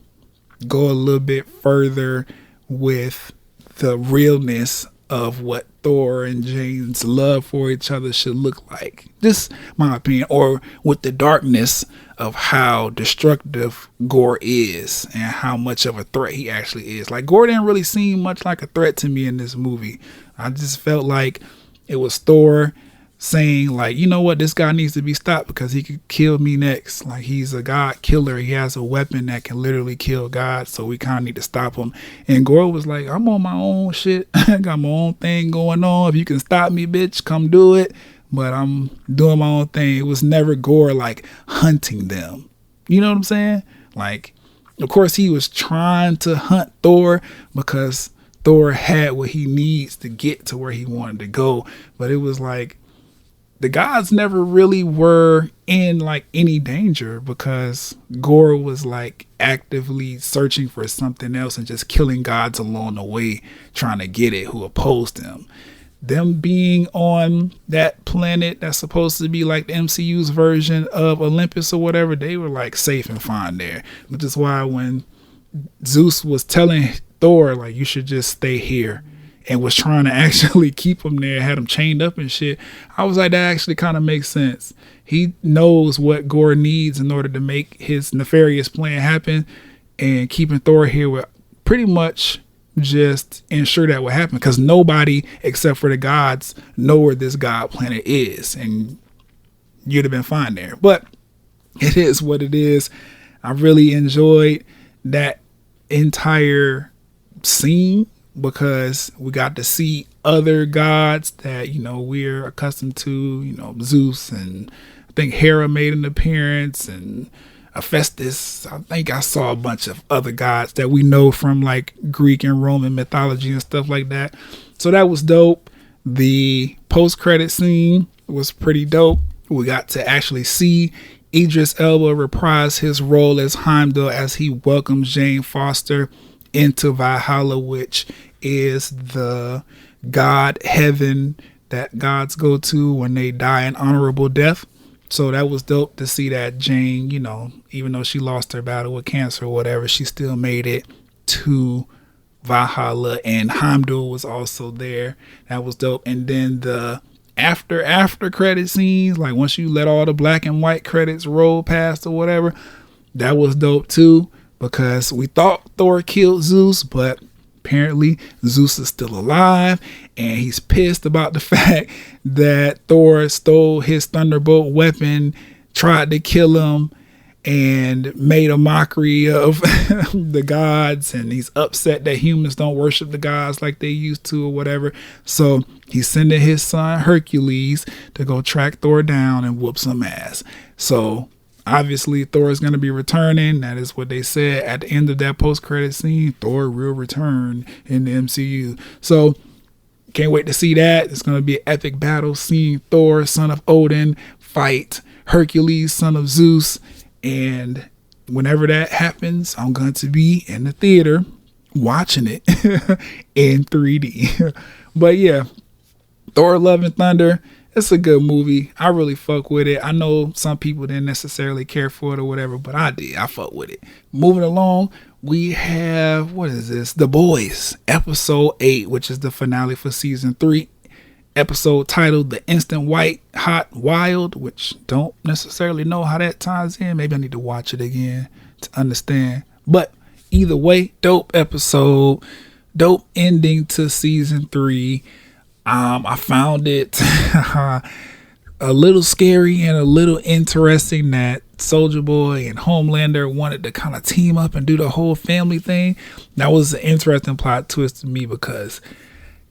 go a little bit further with the realness of what Thor and Jane's love for each other should look like? Just my opinion. Or with the darkness of how destructive Gore is and how much of a threat he actually is. Like, Gore didn't really seem much like a threat to me in this movie. I just felt like it was Thor saying, like, you know what, this guy needs to be stopped because he could kill me next. Like, he's a god killer. He has a weapon that can literally kill God, so we kind of need to stop him. And Gore was like, I'm on my own shit. I got my own thing going on. If you can stop me, bitch, come do it. But I'm doing my own thing. It was never Gore like hunting them. You know what I'm saying? Like, of course he was trying to hunt Thor because Thor had what he needs to get to where he wanted to go. But it was like, the gods never really were in like any danger because Gore was like actively searching for something else and just killing gods along the way, trying to get it who opposed him. Them being on that planet that's supposed to be like the MCU's version of Olympus or whatever, they were like safe and fine there. Which is why when Zeus was telling Thor, like, you should just stay here, and was trying to actually keep him there, had him chained up and shit, I was like, that actually kind of makes sense. He knows what Gore needs in order to make his nefarious plan happen, and keeping Thor here would pretty much just ensure that would happen, because nobody except for the gods know where this god planet is, and you'd have been fine there. But it is what it is. I really enjoyed that entire scene because we got to see other gods that, we're accustomed to, Zeus, and I think Hera made an appearance, and Hephaestus. I think I saw a bunch of other gods that we know from like Greek and Roman mythology and stuff like that. So that was dope. The post-credit scene was pretty dope We got to actually see Idris Elba reprise his role as Heimdall as he welcomes Jane Foster into Valhalla, which is the god heaven that gods go to when they die an honorable death. So that was dope to see that Jane, you know, even though she lost her battle with cancer or whatever, she still made it to Valhalla, and Heimdall was also there. That was dope. And then the after credit scenes, like once you let all the black and white credits roll past or whatever, that was dope too, because we thought Thor killed Zeus, but apparently Zeus is still alive, and he's pissed about the fact that Thor stole his thunderbolt weapon, tried to kill him, and made a mockery of the gods, and he's upset that humans don't worship the gods like they used to or whatever. So he's sending his son Hercules to go track Thor down and whoop some ass. So obviously Thor is going to be returning. That is what they said at the end of that post-credit scene. Thor will return in the MCU. So can't wait to see that. It's going to be an epic battle, seeing Thor, son of Odin, fight Hercules, son of Zeus. And whenever that happens, I'm going to be in the theater watching it in 3D. But yeah, Thor Love and Thunder, it's a good movie. I really fuck with it. I know some people didn't necessarily care for it or whatever, but I did. I fuck with it. Moving along, we have, what is this? The Boys, episode 8, which is the finale for season 3. Episode titled The Instant White Hot Wild, which don't necessarily know how that ties in. Maybe I need to watch it again to understand. But either way, dope episode, dope ending to season 3. I found it a little scary and a little interesting that Soulja Boy and Homelander wanted to kind of team up and do the whole family thing. That was an interesting plot twist to me, because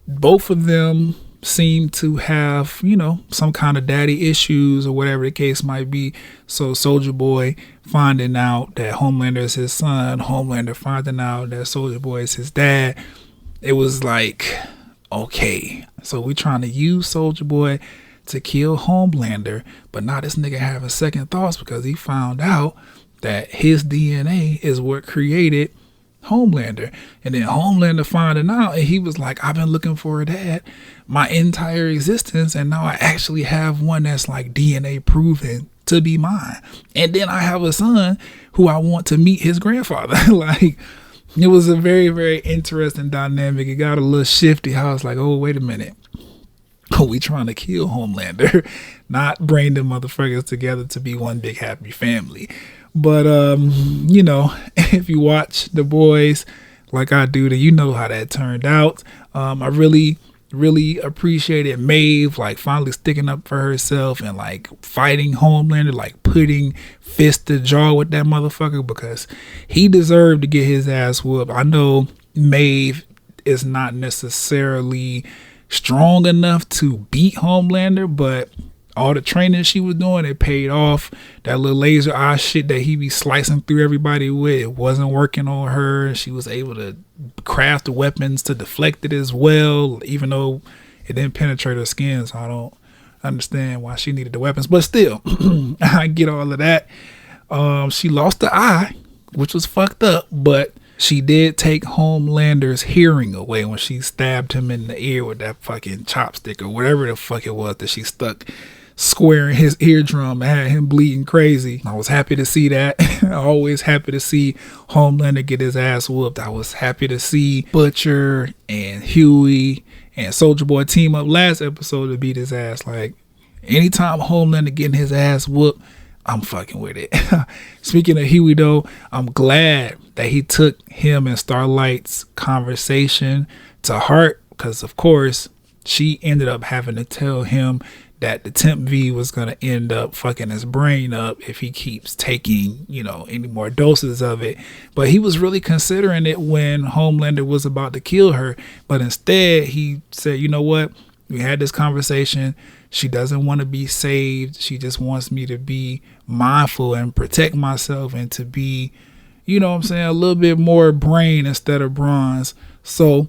both of them seem to have, you know, some kind of daddy issues or whatever the case might be. So Soulja Boy finding out that Homelander is his son, Homelander finding out that Soulja Boy is his dad. It was like, okay, so we trying to use Soulja Boy to kill Homelander, but now this nigga having second thoughts because he found out that his DNA is what created Homelander. And then Homelander finding out, and he was like, I've been looking for a dad my entire existence, and now I actually have one that's like DNA proven to be mine. And then I have a son who I want to meet his grandfather. Like, it was a very, very interesting dynamic. It got a little shifty. I was like, oh, wait a minute. Oh, we trying to kill Homelander, not bring them motherfuckers together to be one big happy family. But, you know, if you watch The Boys like I do, then you know how that turned out. I really appreciated Maeve, like, finally sticking up for herself and, like, fighting Homelander, like, putting fist to jaw with that motherfucker, because he deserved to get his ass whooped. I know Maeve is not necessarily strong enough to beat Homelander, but all the training she was doing, it paid off. That little laser eye shit that he be slicing through everybody with, it wasn't working on her. She was able to craft the weapons to deflect it as well, even though it didn't penetrate her skin. So I don't understand why she needed the weapons, but still, I get all of that. She lost the eye, which was fucked up, but she did take Homelander's hearing away when she stabbed him in the ear with that fucking chopstick or whatever the fuck it was that she stuck square in his eardrum and had him bleeding crazy. I was happy to see that. Always happy to see Homelander get his ass whooped. I was happy to see Butcher and Huey and Soulja Boy team up last episode to beat his ass. Like, anytime Homelander getting his ass whooped, I'm fucking with it. Speaking of Huey though, I'm glad that he took him and Starlight's conversation to heart, because of course she ended up having to tell him that the Temp V was going to end up fucking his brain up if he keeps taking, you know, any more doses of it. But he was really considering it when Homelander was about to kill her. But instead he said, you know what? We had this conversation. She doesn't want to be saved. She just wants me to be mindful and protect myself and to be, you know what I'm saying, a little bit more brain instead of bronze. So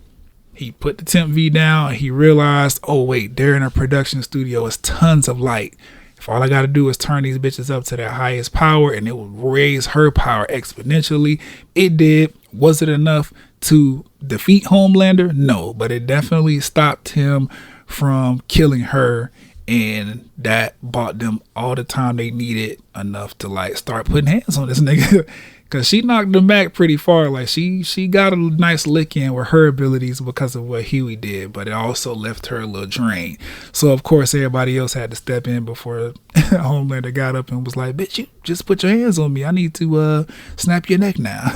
he put the Temp V down and he realized, oh wait, they're in a production studio. It's tons of light. if all I got to do is turn these bitches up to their highest power and it will raise her power exponentially. It did. Was it enough to defeat Homelander? No, but it definitely stopped him from killing her, and that bought them all the time they needed enough to like start putting hands on this nigga. Cause she knocked him back pretty far. Like she got a nice lick in with her abilities because of what Huey did, but it also left her a little drained. So of course everybody else had to step in before Homelander got up and was like, bitch, you just put your hands on me. I need to snap your neck now.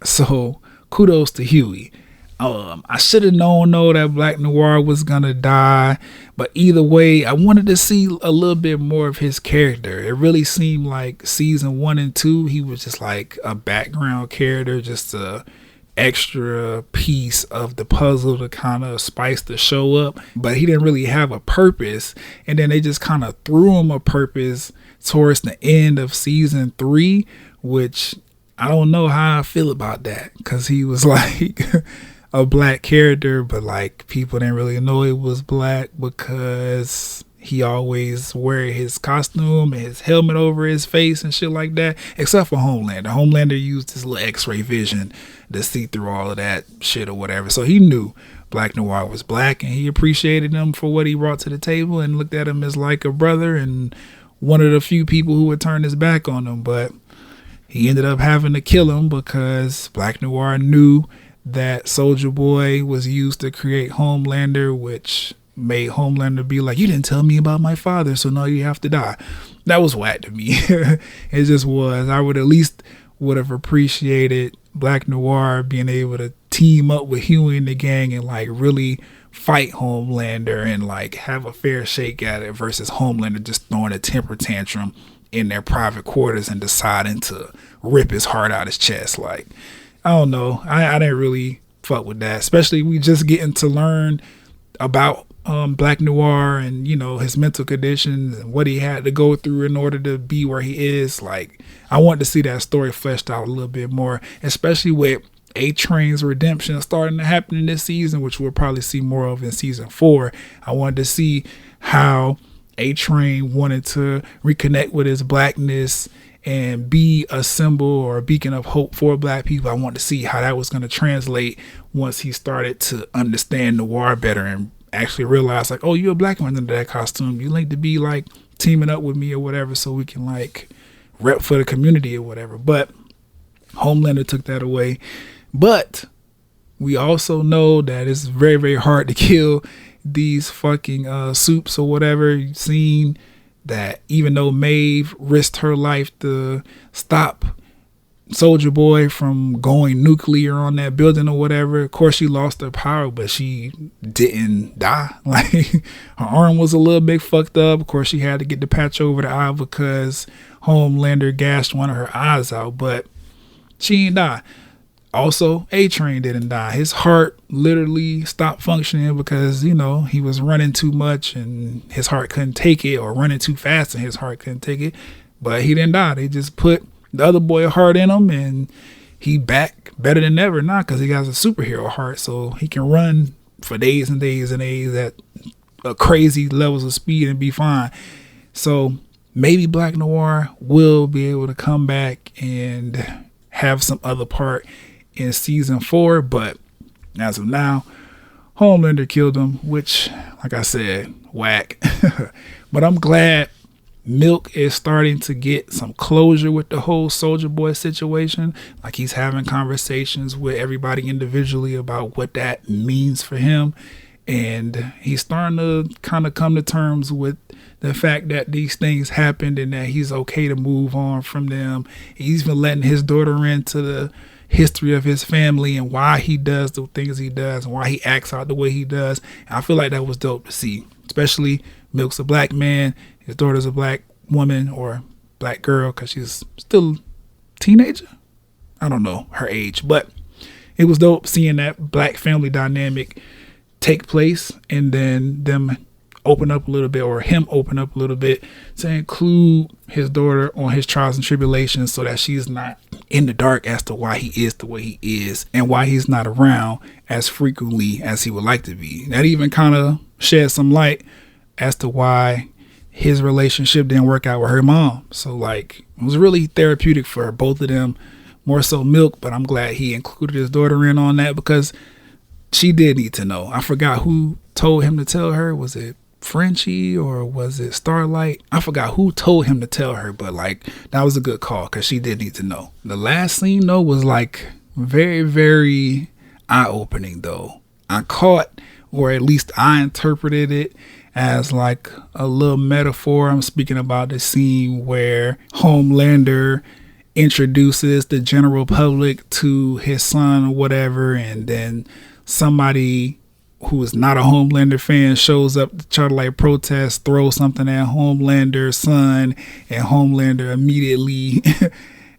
So kudos to Huey. I should have known though that Black Noir was gonna die, but either way, I wanted to see a little bit more of his character. It really seemed like season 1 and 2, he was just like a background character, just a extra piece of the puzzle to kind of spice the show up, but he didn't really have a purpose. And then they just kind of threw him a purpose towards the end of season 3, which I don't know how I feel about that, because he was like a black character, but like people didn't really know it was black because he always wear his costume and his helmet over his face and shit like that, except for Homelander. Homelander used his little x-ray vision to see through all of that shit or whatever, so he knew Black Noir was black, and he appreciated him for what he brought to the table and looked at him as like a brother and one of the few people who would turn his back on him. But he ended up having to kill him because Black Noir knew that Soulja Boy was used to create Homelander, which made Homelander be like, you didn't tell me about my father, so now you have to die. That was whack to me. It just was. I would have appreciated Black Noir being able to team up with Huey and the gang and like really fight Homelander and like have a fair shake at it, versus Homelander just throwing a temper tantrum in their private quarters and deciding to rip his heart out his chest. Like, I don't know. I didn't really fuck with that, especially we just getting to learn about Black Noir and, you know, his mental conditions and what he had to go through in order to be where he is. Like, I want to see that story fleshed out a little bit more, especially with A-Train's redemption starting to happen in this season, which we'll probably see more of in season 4. I wanted to see how A-Train wanted to reconnect with his blackness and be a symbol or a beacon of hope for black people. I wanted to see how that was going to translate once he started to understand noir better and actually realize like, oh, you're a black man under that costume. You like to be like teaming up with me or whatever so we can like rep for the community or whatever. But Homelander took that away. But we also know that it's very, very hard to kill these fucking soups or whatever. You've seen that even though Maeve risked her life to stop Soulja Boy from going nuclear on that building or whatever, of course she lost her power, but she didn't die. Like, her arm was a little bit fucked up. Of course she had to get the patch over the eye because Homelander gashed one of her eyes out, but she didn't die. Also, A-Train didn't die. His heart literally stopped functioning because, you know, he was running too much and his heart couldn't take it, or running too fast and his heart couldn't take it. But he didn't die. They just put the other boy heart in him and he back better than ever now because he got a superhero heart, so he can run for days and days and days at crazy levels of speed and be fine. So maybe Black Noir will be able to come back and have some other part in season 4, but as of now, Homelander killed him, which, like I said, whack. But I'm glad Milk is starting to get some closure with the whole Soulja Boy situation. Like, he's having conversations with everybody individually about what that means for him, and he's starting to kind of come to terms with the fact that these things happened and that he's okay to move on from them. He's even letting his daughter into the history of his family and why he does the things he does and why he acts out the way he does. And I feel like that was dope to see, especially Milk's a black man, his daughter's a black woman or black girl because she's still a teenager. I don't know her age, but it was dope seeing that black family dynamic take place and then them open up a little bit, or him open up a little bit to include his daughter on his trials and tribulations so that she's not in the dark as to why he is the way he is and why he's not around as frequently as he would like to be. That even kind of shed some light as to why his relationship didn't work out with her mom. So like it was really therapeutic for both of them, more so Milk, but I'm glad he included his daughter in on that because she did need to know. I forgot who told him to tell her. Was it Frenchie or was it Starlight? I forgot who told him to tell her, but like that was a good call because she did need to know. The last scene though was like very, very eye-opening though. I caught, or at least I interpreted it as like a little metaphor. I'm speaking about the scene where Homelander introduces the general public to his son or whatever, and then somebody who is not a Homelander fan shows up to try to like protest, throw something at Homelander's son, and Homelander immediately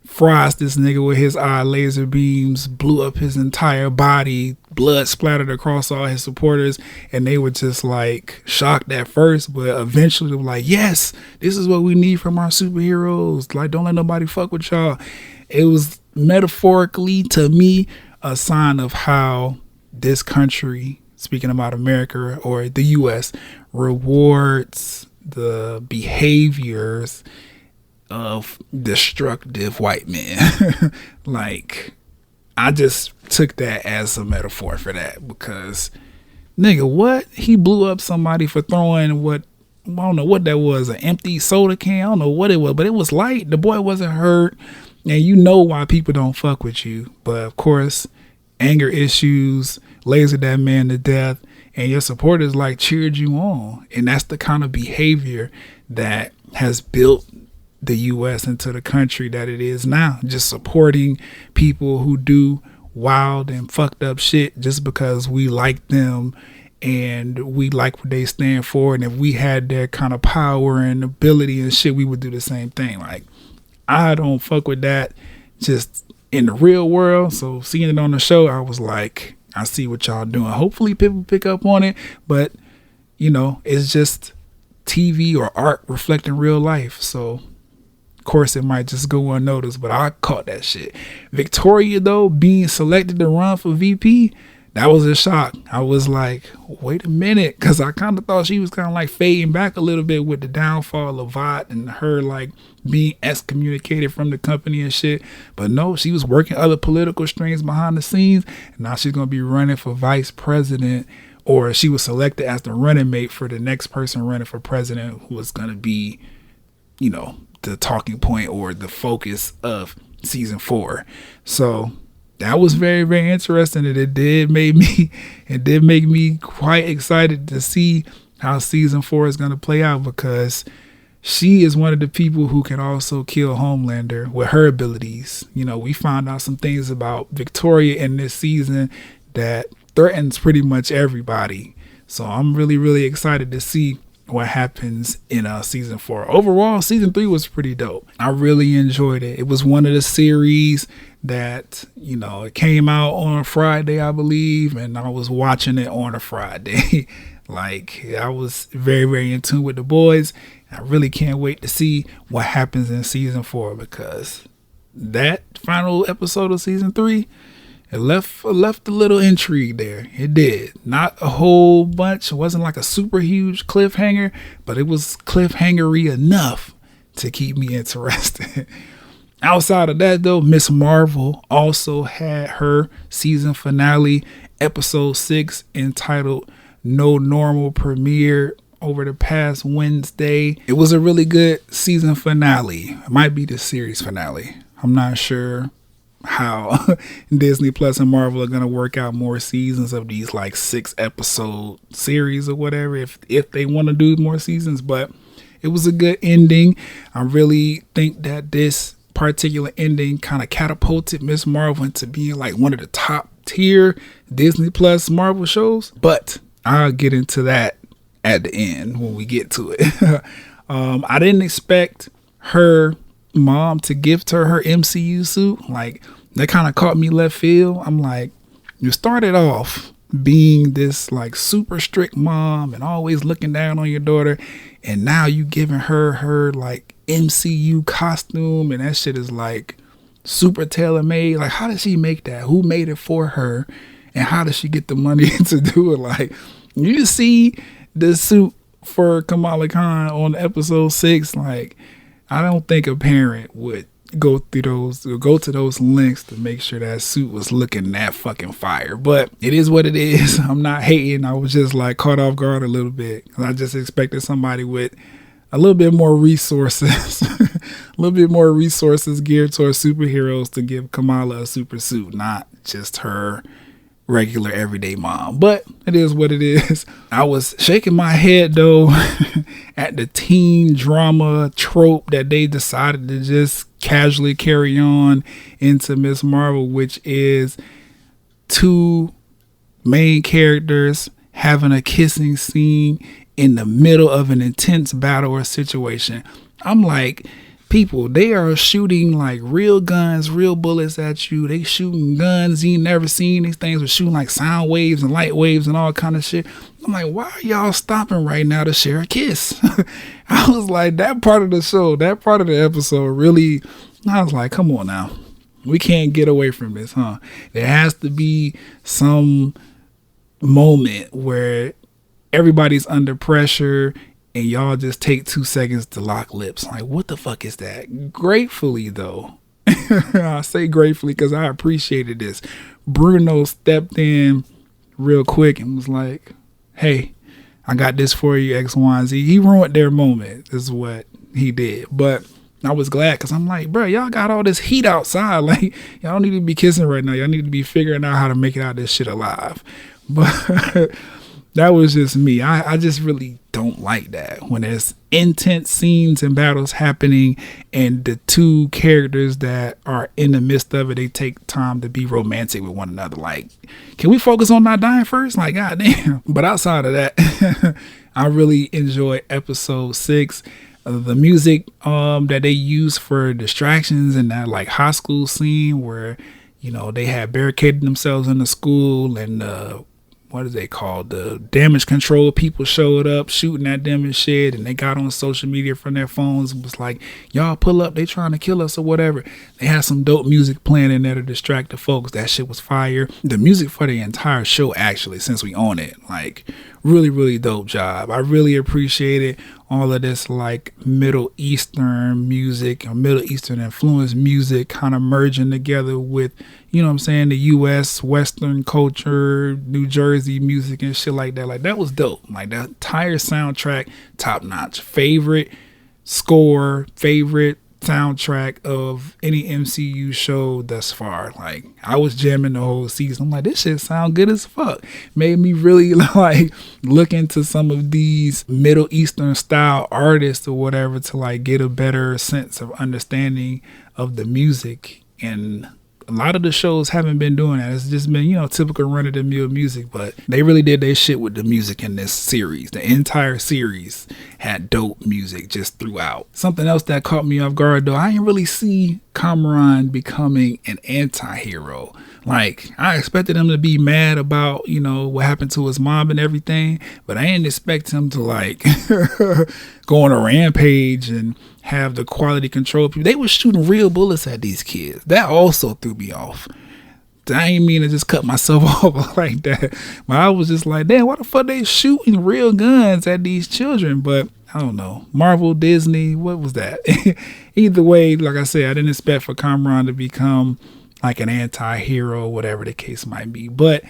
fries this nigga with his eye laser beams, blew up his entire body, blood splattered across all his supporters, and they were just like shocked at first, but eventually they were like, yes, this is what we need from our superheroes. Like, don't let nobody fuck with y'all. It was metaphorically, to me, a sign of how this country, speaking about America or the US, rewards the behaviors of destructive white men. Like, I just took that as a metaphor for that because, nigga, what? He blew up somebody for throwing what? I don't know what that was, an empty soda can. I don't know what it was, but it was light. The boy wasn't hurt, and you know why people don't fuck with you. But of course, anger issues lasered that man to death, and your supporters like cheered you on, and that's the kind of behavior that has built the U.S. into the country that it is now. Just supporting people who do wild and fucked up shit just because we like them and we like what they stand for, and if we had their kind of power and ability and shit, we would do the same thing. Like, I don't fuck with that just in the real world. So seeing it on the show, I was like, I see what y'all doing. Hopefully people pick up on it, but you know, it's just TV or art reflecting real life. So of course it might just go unnoticed, but I caught that shit. Victoria though, being selected to run for VP, that was a shock. I was like, wait a minute, because I kind of thought she was kind of like fading back a little bit with the downfall of Vought and her like being excommunicated from the company and shit. But no, she was working other political strings behind the scenes, and now she's going to be running for vice president, or she was selected as the running mate for the next person running for president, who was going to be, you know, the talking point or the focus of season 4. So that was very, very interesting, and it did make me quite excited to see how season 4 is going to play out, because she is one of the people who can also kill Homelander with her abilities. You know, we found out some things about Victoria in this season that threatens pretty much everybody. So I'm really, really excited to see what happens in season 4. Overall, season 3 was pretty dope. I really enjoyed it. It was one of the series that, you know, it came out on a Friday, I believe, and I was watching it on a Friday. Like, I was very, very in tune with the boys. I really can't wait to see what happens in season 4, because that final episode of season 3, it left a little intrigue there. It did. Not a whole bunch. It wasn't like a super huge cliffhanger, but it was cliffhangery enough to keep me interested. Outside of that, though, Miss Marvel also had her season finale, episode 6, entitled No Normal, premiere over the past Wednesday. It was a really good season finale. It might be the series finale. I'm not sure how Disney Plus and Marvel are going to work out more seasons of these like 6 episode series or whatever, if they want to do more seasons. But it was a good ending. I really think that this particular ending kind of catapulted Miss Marvel into being like one of the top tier Disney Plus Marvel shows. But I'll get into that at the end when we get to it. I didn't expect her mom to gift her MCU suit. Like, that kind of caught me left field. I'm like, you started off being this like super strict mom and always looking down on your daughter, and now you giving her like MCU costume, and that shit is like super tailor-made. Like, how did she make that? Who made it for her? And how does she get the money to do it? Like, you see the suit for Kamala Khan on episode 6. Like, I don't think a parent would go to those lengths to make sure that suit was looking that fucking fire. But it is what it is. I'm not hating. I was just like caught off guard a little bit. I just expected somebody with a little bit more resources, geared towards superheroes to give Kamala a super suit, not just her regular everyday mom. But it is what it is. I was shaking my head though at the teen drama trope that they decided to just casually carry on into Ms. Marvel, which is 2 main characters having a kissing scene in the middle of an intense battle or situation. I'm like, people, they are shooting like real guns, real bullets at you. They shooting guns you never seen. These things were shooting like sound waves and light waves and all kind of shit. I'm like, why are y'all stopping right now to share a kiss? I was like, that part of the show, that part of the episode really, I was like, come on now. We can't get away from this, huh? There has to be some moment where everybody's under pressure and y'all just take 2 seconds to lock lips. Like, what the fuck is that? Gratefully, though, I say gratefully because I appreciated this. Bruno stepped in real quick and was like, hey, I got this for you, X, Y, and Z. He ruined their moment, is what he did. But I was glad because I'm like, bro, y'all got all this heat outside. Like, y'all don't need to be kissing right now. Y'all need to be figuring out how to make it out of this shit alive. But that was just me. I just really don't like that when there's intense scenes and battles happening and the 2 characters that are in the midst of it, they take time to be romantic with one another. Like, can we focus on not dying first? Like, goddamn. But outside of that, I really enjoyed episode 6. The music that they use for distractions and that like high school scene where, you know, they had barricaded themselves in the school and what is they called? The damage control people showed up shooting at them and shit, and they got on social media from their phones and was like, y'all pull up, they trying to kill us or whatever. They had some dope music playing in there to distract the folks. That shit was fire. The music for the entire show, actually, since we own it, like, really, really dope job. I really appreciated all of this like Middle Eastern music or Middle Eastern influenced music kind of merging together with, you know what I'm saying, the US Western culture, New Jersey music and shit like that. Like, that was dope. Like, that entire soundtrack, top notch. Favorite score, favorite soundtrack of any MCU show thus far. Like, I was jamming the whole season. I'm like, this shit sound good as fuck. Made me really like look into some of these Middle Eastern style artists or whatever to like get a better sense of understanding of the music. And a lot of the shows haven't been doing that. It's just been, you know, typical run-of-the-mill music, but they really did their shit with the music in this series. The entire series had dope music just throughout. Something else that caught me off guard, though, I didn't really see Kamran becoming an anti-hero. Like, I expected him to be mad about, you know, what happened to his mom and everything, but I didn't expect him to, like, go on a rampage and have the quality control people. They were shooting real bullets at these kids. That also threw me off. I ain't mean to just cut myself off like that, but I was just like, damn, why the fuck they shooting real guns at these children? But I don't know. Marvel, Disney, what was that? Either way, like I said, I didn't expect for Kamran to become like an anti-hero, whatever the case might be. But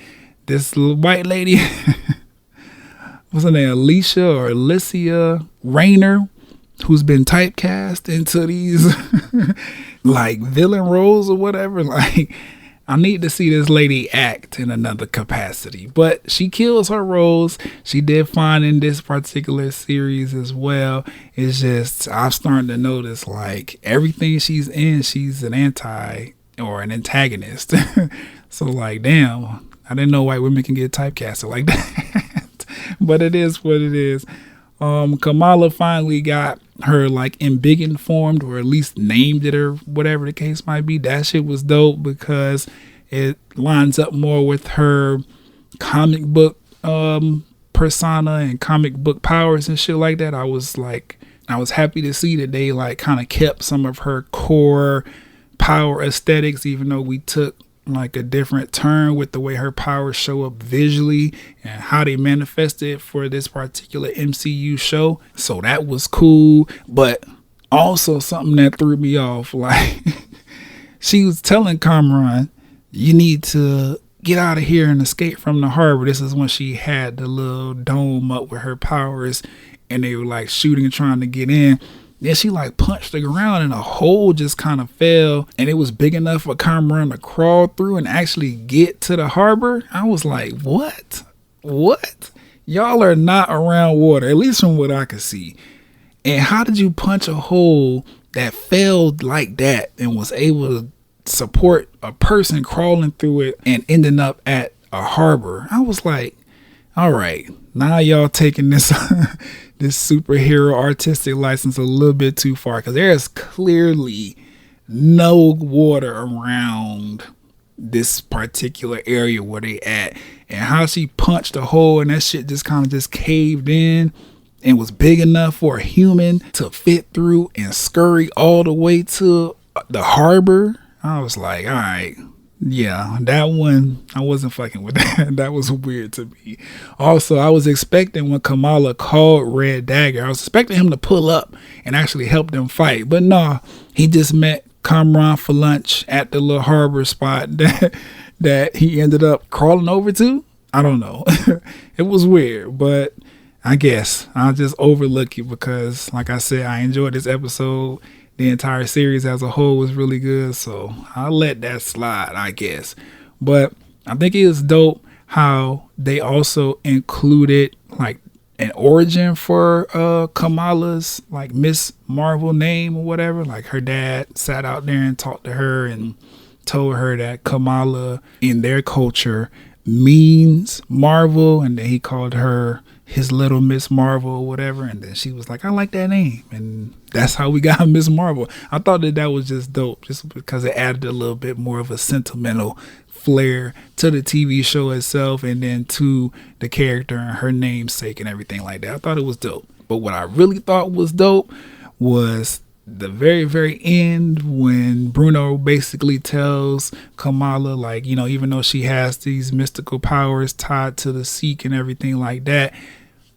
this little white lady, what's her name, Alicia Rayner, who's been typecast into these like villain roles or whatever. Like, I need to see this lady act in another capacity, but she kills her roles. She did fine in this particular series as well. It's just, I'm starting to notice like everything she's in, she's an anti or an antagonist. So like, damn, I didn't know white women can get typecasted like that. But it is what it is. Kamala finally got her like embiggen formed, or at least named it, or whatever the case might be. That shit was dope because it lines up more with her comic book persona and comic book powers and shit like that. I was happy to see that they like kind of kept some of her core power aesthetics, even though we took like a different turn with the way her powers show up visually and how they manifest it for this particular MCU show. So that was cool. But also something that threw me off, like she was telling Kamran, you need to get out of here and escape from the harbor. This is when she had the little dome up with her powers and they were like shooting and trying to get in. Then she like punched the ground and a hole just kind of fell and it was big enough for Kamran to crawl through and actually get to the harbor. I was like, what? Y'all are not around water, at least from what I could see. And how did you punch a hole that fell like that and was able to support a person crawling through it and ending up at a harbor? I was like, all right, now y'all taking this this superhero artistic license a little bit too far, because there's clearly no water around this particular area where they at. And how she punched a hole and that shit just kind of just caved in and was big enough for a human to fit through and scurry all the way to the harbor. I was like, all right, yeah, that one, I wasn't fucking with that. That was weird to me. Also, I was expecting when Kamala called Red Dagger, I was expecting him to pull up and actually help them fight. But nah, he just met Kamran for lunch at the little harbor spot that he ended up crawling over to. I don't know. It was weird, but I guess I'll just overlook it because, like I said, I enjoyed this episode. The entire series as a whole was really good, so I'll let that slide, I guess. But I think it is dope how they also included like an origin for Kamala's like Miss Marvel name or whatever. Like her dad sat out there and talked to her and told her that Kamala in their culture means Marvel, and then he called her his little Miss Marvel or whatever, and then she was like, I like that name, and that's how we got Miss Marvel. I thought that was just dope, just because it added a little bit more of a sentimental flair to the TV show itself and then to the character and her namesake and everything like that. I thought it was dope. But what I really thought was dope was the very, very end when Bruno basically tells Kamala, like, you know, even though she has these mystical powers tied to the Seek and everything like that,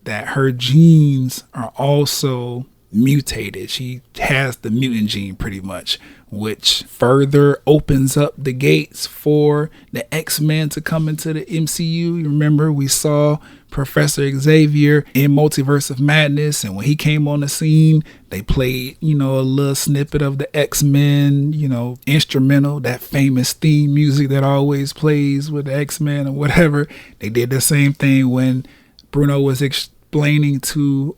that her genes are also mutated. She has the mutant gene pretty much, which further opens up the gates for the X-Men to come into the MCU. You remember we saw Professor Xavier in Multiverse of Madness, and when he came on the scene, they played, you know, a little snippet of the X-Men, you know, instrumental, that famous theme music that always plays with the X-Men or whatever. They did the same thing when Bruno was explaining to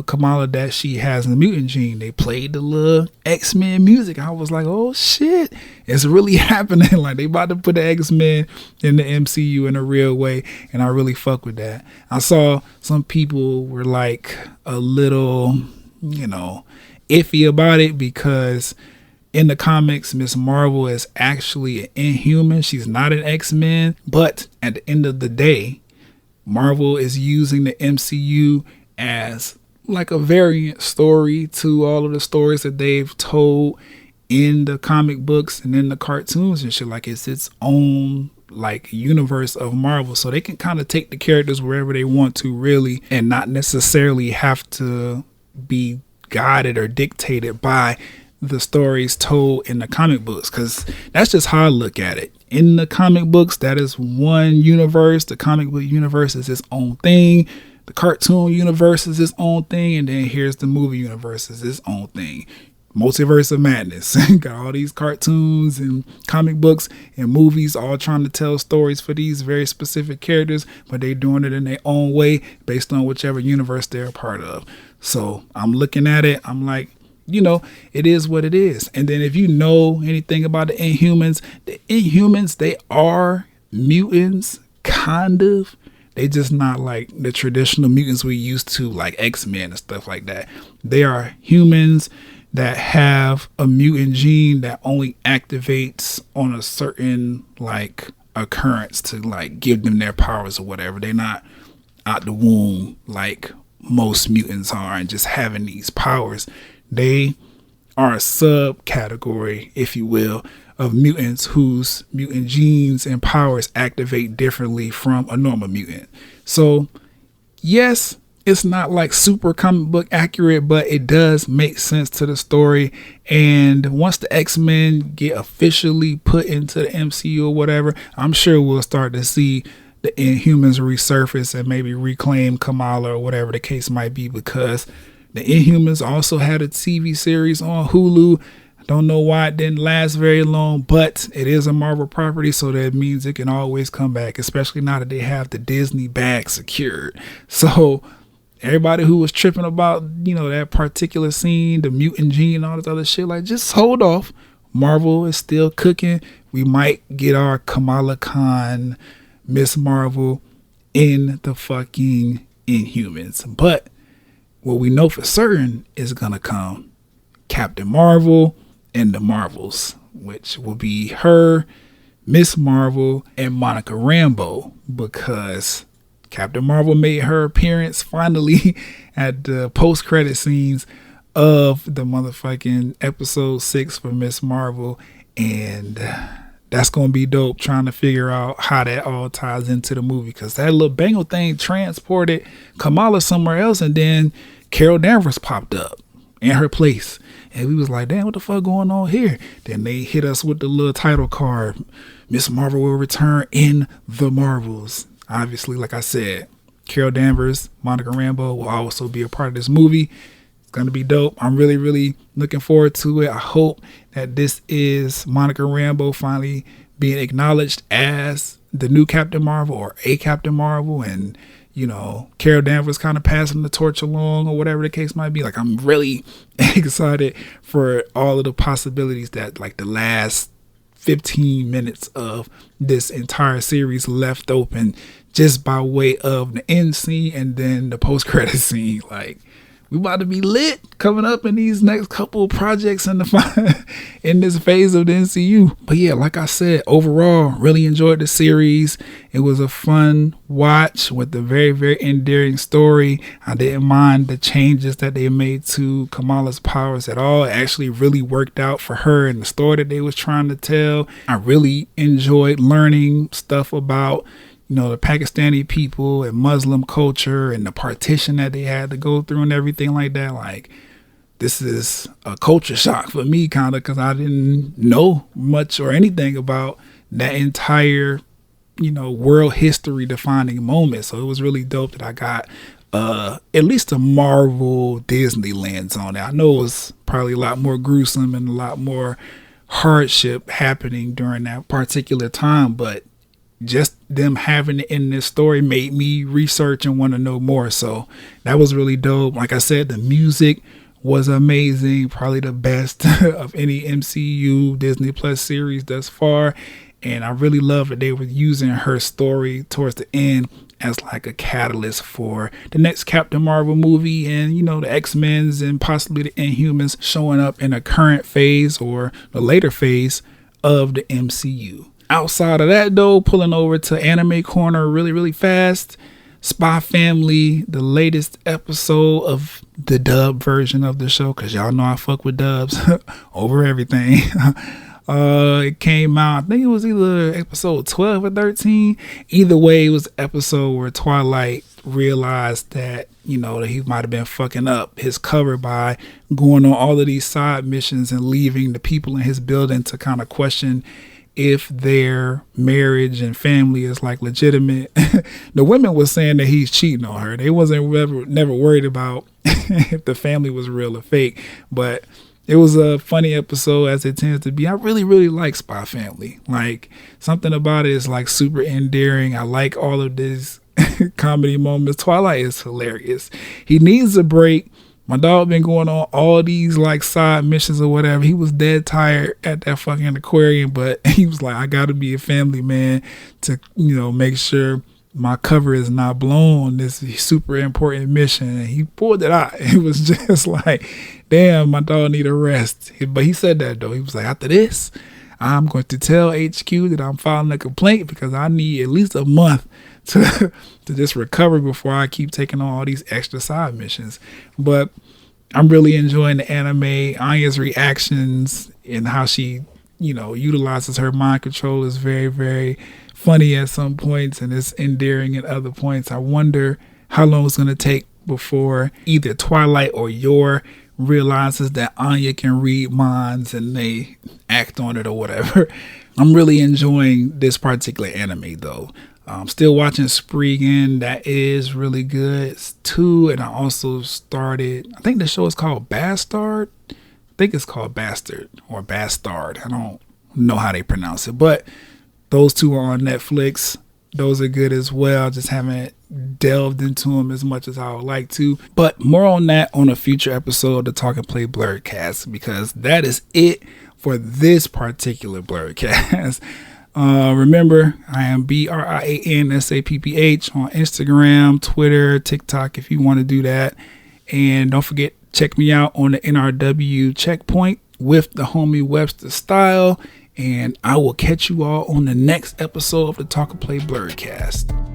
Kamala that she has a mutant gene. They played the little X-Men music. I was like, oh shit, it's really happening. Like, they about to put the X-Men in the MCU in a real way, and I really fuck with that. I saw some people were like a little, you know, iffy about it because in the comics, Miss Marvel is actually an Inhuman. She's not an X-Men, but at the end of the day, Marvel is using the MCU as like a variant story to all of the stories that they've told in the comic books and in the cartoons and shit. Like, it's its own like universe of Marvel, so they can kind of take the characters wherever they want to, really, and not necessarily have to be guided or dictated by the stories told in the comic books, because that's just how I look at it. In the comic books, that is one universe. The comic book universe is its own thing. The cartoon universe is its own thing, and then here's the movie universe is its own thing. Multiverse of Madness got all these cartoons and comic books and movies all trying to tell stories for these very specific characters, but they're doing it in their own way based on whichever universe they're a part of. So I'm looking at it, I'm like, you know, it is what it is. And then if you know anything about the Inhumans, they are mutants, kind of. They just not like the traditional mutants we used to, like X-Men and stuff like that. They are humans that have a mutant gene that only activates on a certain like occurrence to like give them their powers or whatever. They're not out the womb like most mutants are and just having these powers. They are a subcategory, if you will, of mutants whose mutant genes and powers activate differently from a normal mutant. So yes, it's not like super comic book accurate, but it does make sense to the story. And once the X-Men get officially put into the MCU or whatever, I'm sure we'll start to see the Inhumans resurface and maybe reclaim Kamala or whatever the case might be, because the Inhumans also had a TV series on Hulu. I don't know why it didn't last very long, but it is a Marvel property, so that means it can always come back, especially now that they have the Disney bag secured. So everybody who was tripping about, that particular scene, the mutant gene, all this other shit, like, just hold off. Marvel is still cooking. We might get our Kamala Khan, Miss Marvel in the fucking Inhumans. But what we know for certain is gonna come Captain Marvel and the Marvels, which will be her, Miss Marvel, and Monica Rambeau, because Captain Marvel made her appearance finally at the post-credit scenes of the motherfucking episode 6 for Miss Marvel, and that's gonna be dope, trying to figure out how that all ties into the movie, because that little bangle thing transported Kamala somewhere else, and then Carol Danvers popped up in her place, and we was like, damn, what the fuck going on here? Then they hit us with the little title card, Miss Marvel will return in the Marvels. Obviously, like I said, Carol Danvers, Monica Rambeau will also be a part of this movie. It's going to be dope. I'm really, really looking forward to it. I hope that this is Monica Rambeau finally being acknowledged as the new Captain Marvel, or a Captain Marvel, and, Carol Danvers kind of passing the torch along, or whatever the case might be. Like, I'm really excited for all of the possibilities that, like, the last 15 minutes of this entire series left open just by way of the end scene and then the post-credit scene. Like, we about to be lit coming up in these next couple of projects in this phase of the MCU. But yeah, like I said, overall, really enjoyed the series. It was a fun watch with a very, very endearing story. I didn't mind the changes that they made to Kamala's powers at all. It actually really worked out for her and the story that they was trying to tell. I really enjoyed learning stuff about the Pakistani people and Muslim culture and the partition that they had to go through and everything like that. Like, this is a culture shock for me, kind of, because I didn't know much or anything about that entire, world history defining moment. So it was really dope that I got at least a Marvel Disney lens on it. I know it was probably a lot more gruesome and a lot more hardship happening during that particular time, but just them having it in this story made me research and want to know more. So that was really dope. Like I said, the music was amazing, probably the best of any MCU Disney Plus series thus far. And I really love that they were using her story towards the end as like a catalyst for the next Captain Marvel movie, and the X-Men's and possibly the Inhumans showing up in a current phase or the later phase of the MCU. Outside of that, though, pulling over to Anime Corner really, really fast. Spy Family, the latest episode of the dub version of the show, because y'all know I fuck with dubs over everything. It came out, I think it was either episode 12 or 13. Either way, it was an episode where Twilight realized that, that he might have been fucking up his cover by going on all of these side missions and leaving the people in his building to kind of question if their marriage and family is like legitimate. The women was saying that he's cheating on her. They wasn't never worried about if the family was real or fake. But it was a funny episode, as it tends to be. I really, really like Spy Family. Like, something about it is like super endearing. I like all of these comedy moments. Twilight is hilarious. He needs a break. My dog been going on all these like side missions or whatever. He was dead tired at that fucking aquarium, but he was like, I gotta be a family man to, make sure my cover is not blown on this super important mission. And he pulled it out. It was just like, damn, my dog need a rest. But he said that though. He was like, after this, I'm going to tell HQ that I'm filing a complaint because I need at least a month to just recover before I keep taking on all these extra side missions. But I'm really enjoying the anime. Anya's reactions and how she utilizes her mind control is very, very funny at some points and it's endearing at other points. I wonder how long it's going to take before either Twilight or Yor realizes that Anya can read minds and they act on it or whatever. I'm really enjoying this particular anime though. I'm still watching Spriggan. That is really good. It's 2, and I also started, I think the show is called Bastard. I think it's called Bastard or Bastard. I don't know how they pronounce it, but those 2 are on Netflix. Those are good as well. Just haven't delved into them as much as I would like to. But more on that on a future episode of the Talk and Play Blurredcast, because that is it for this particular Blurredcast. Remember, I am BRIANSAPPH on Instagram, Twitter, TikTok if you want to do that. And don't forget, check me out on the NRW checkpoint with the homie Webster Style. And I will catch you all on the next episode of the Talk and Play Blurredcast.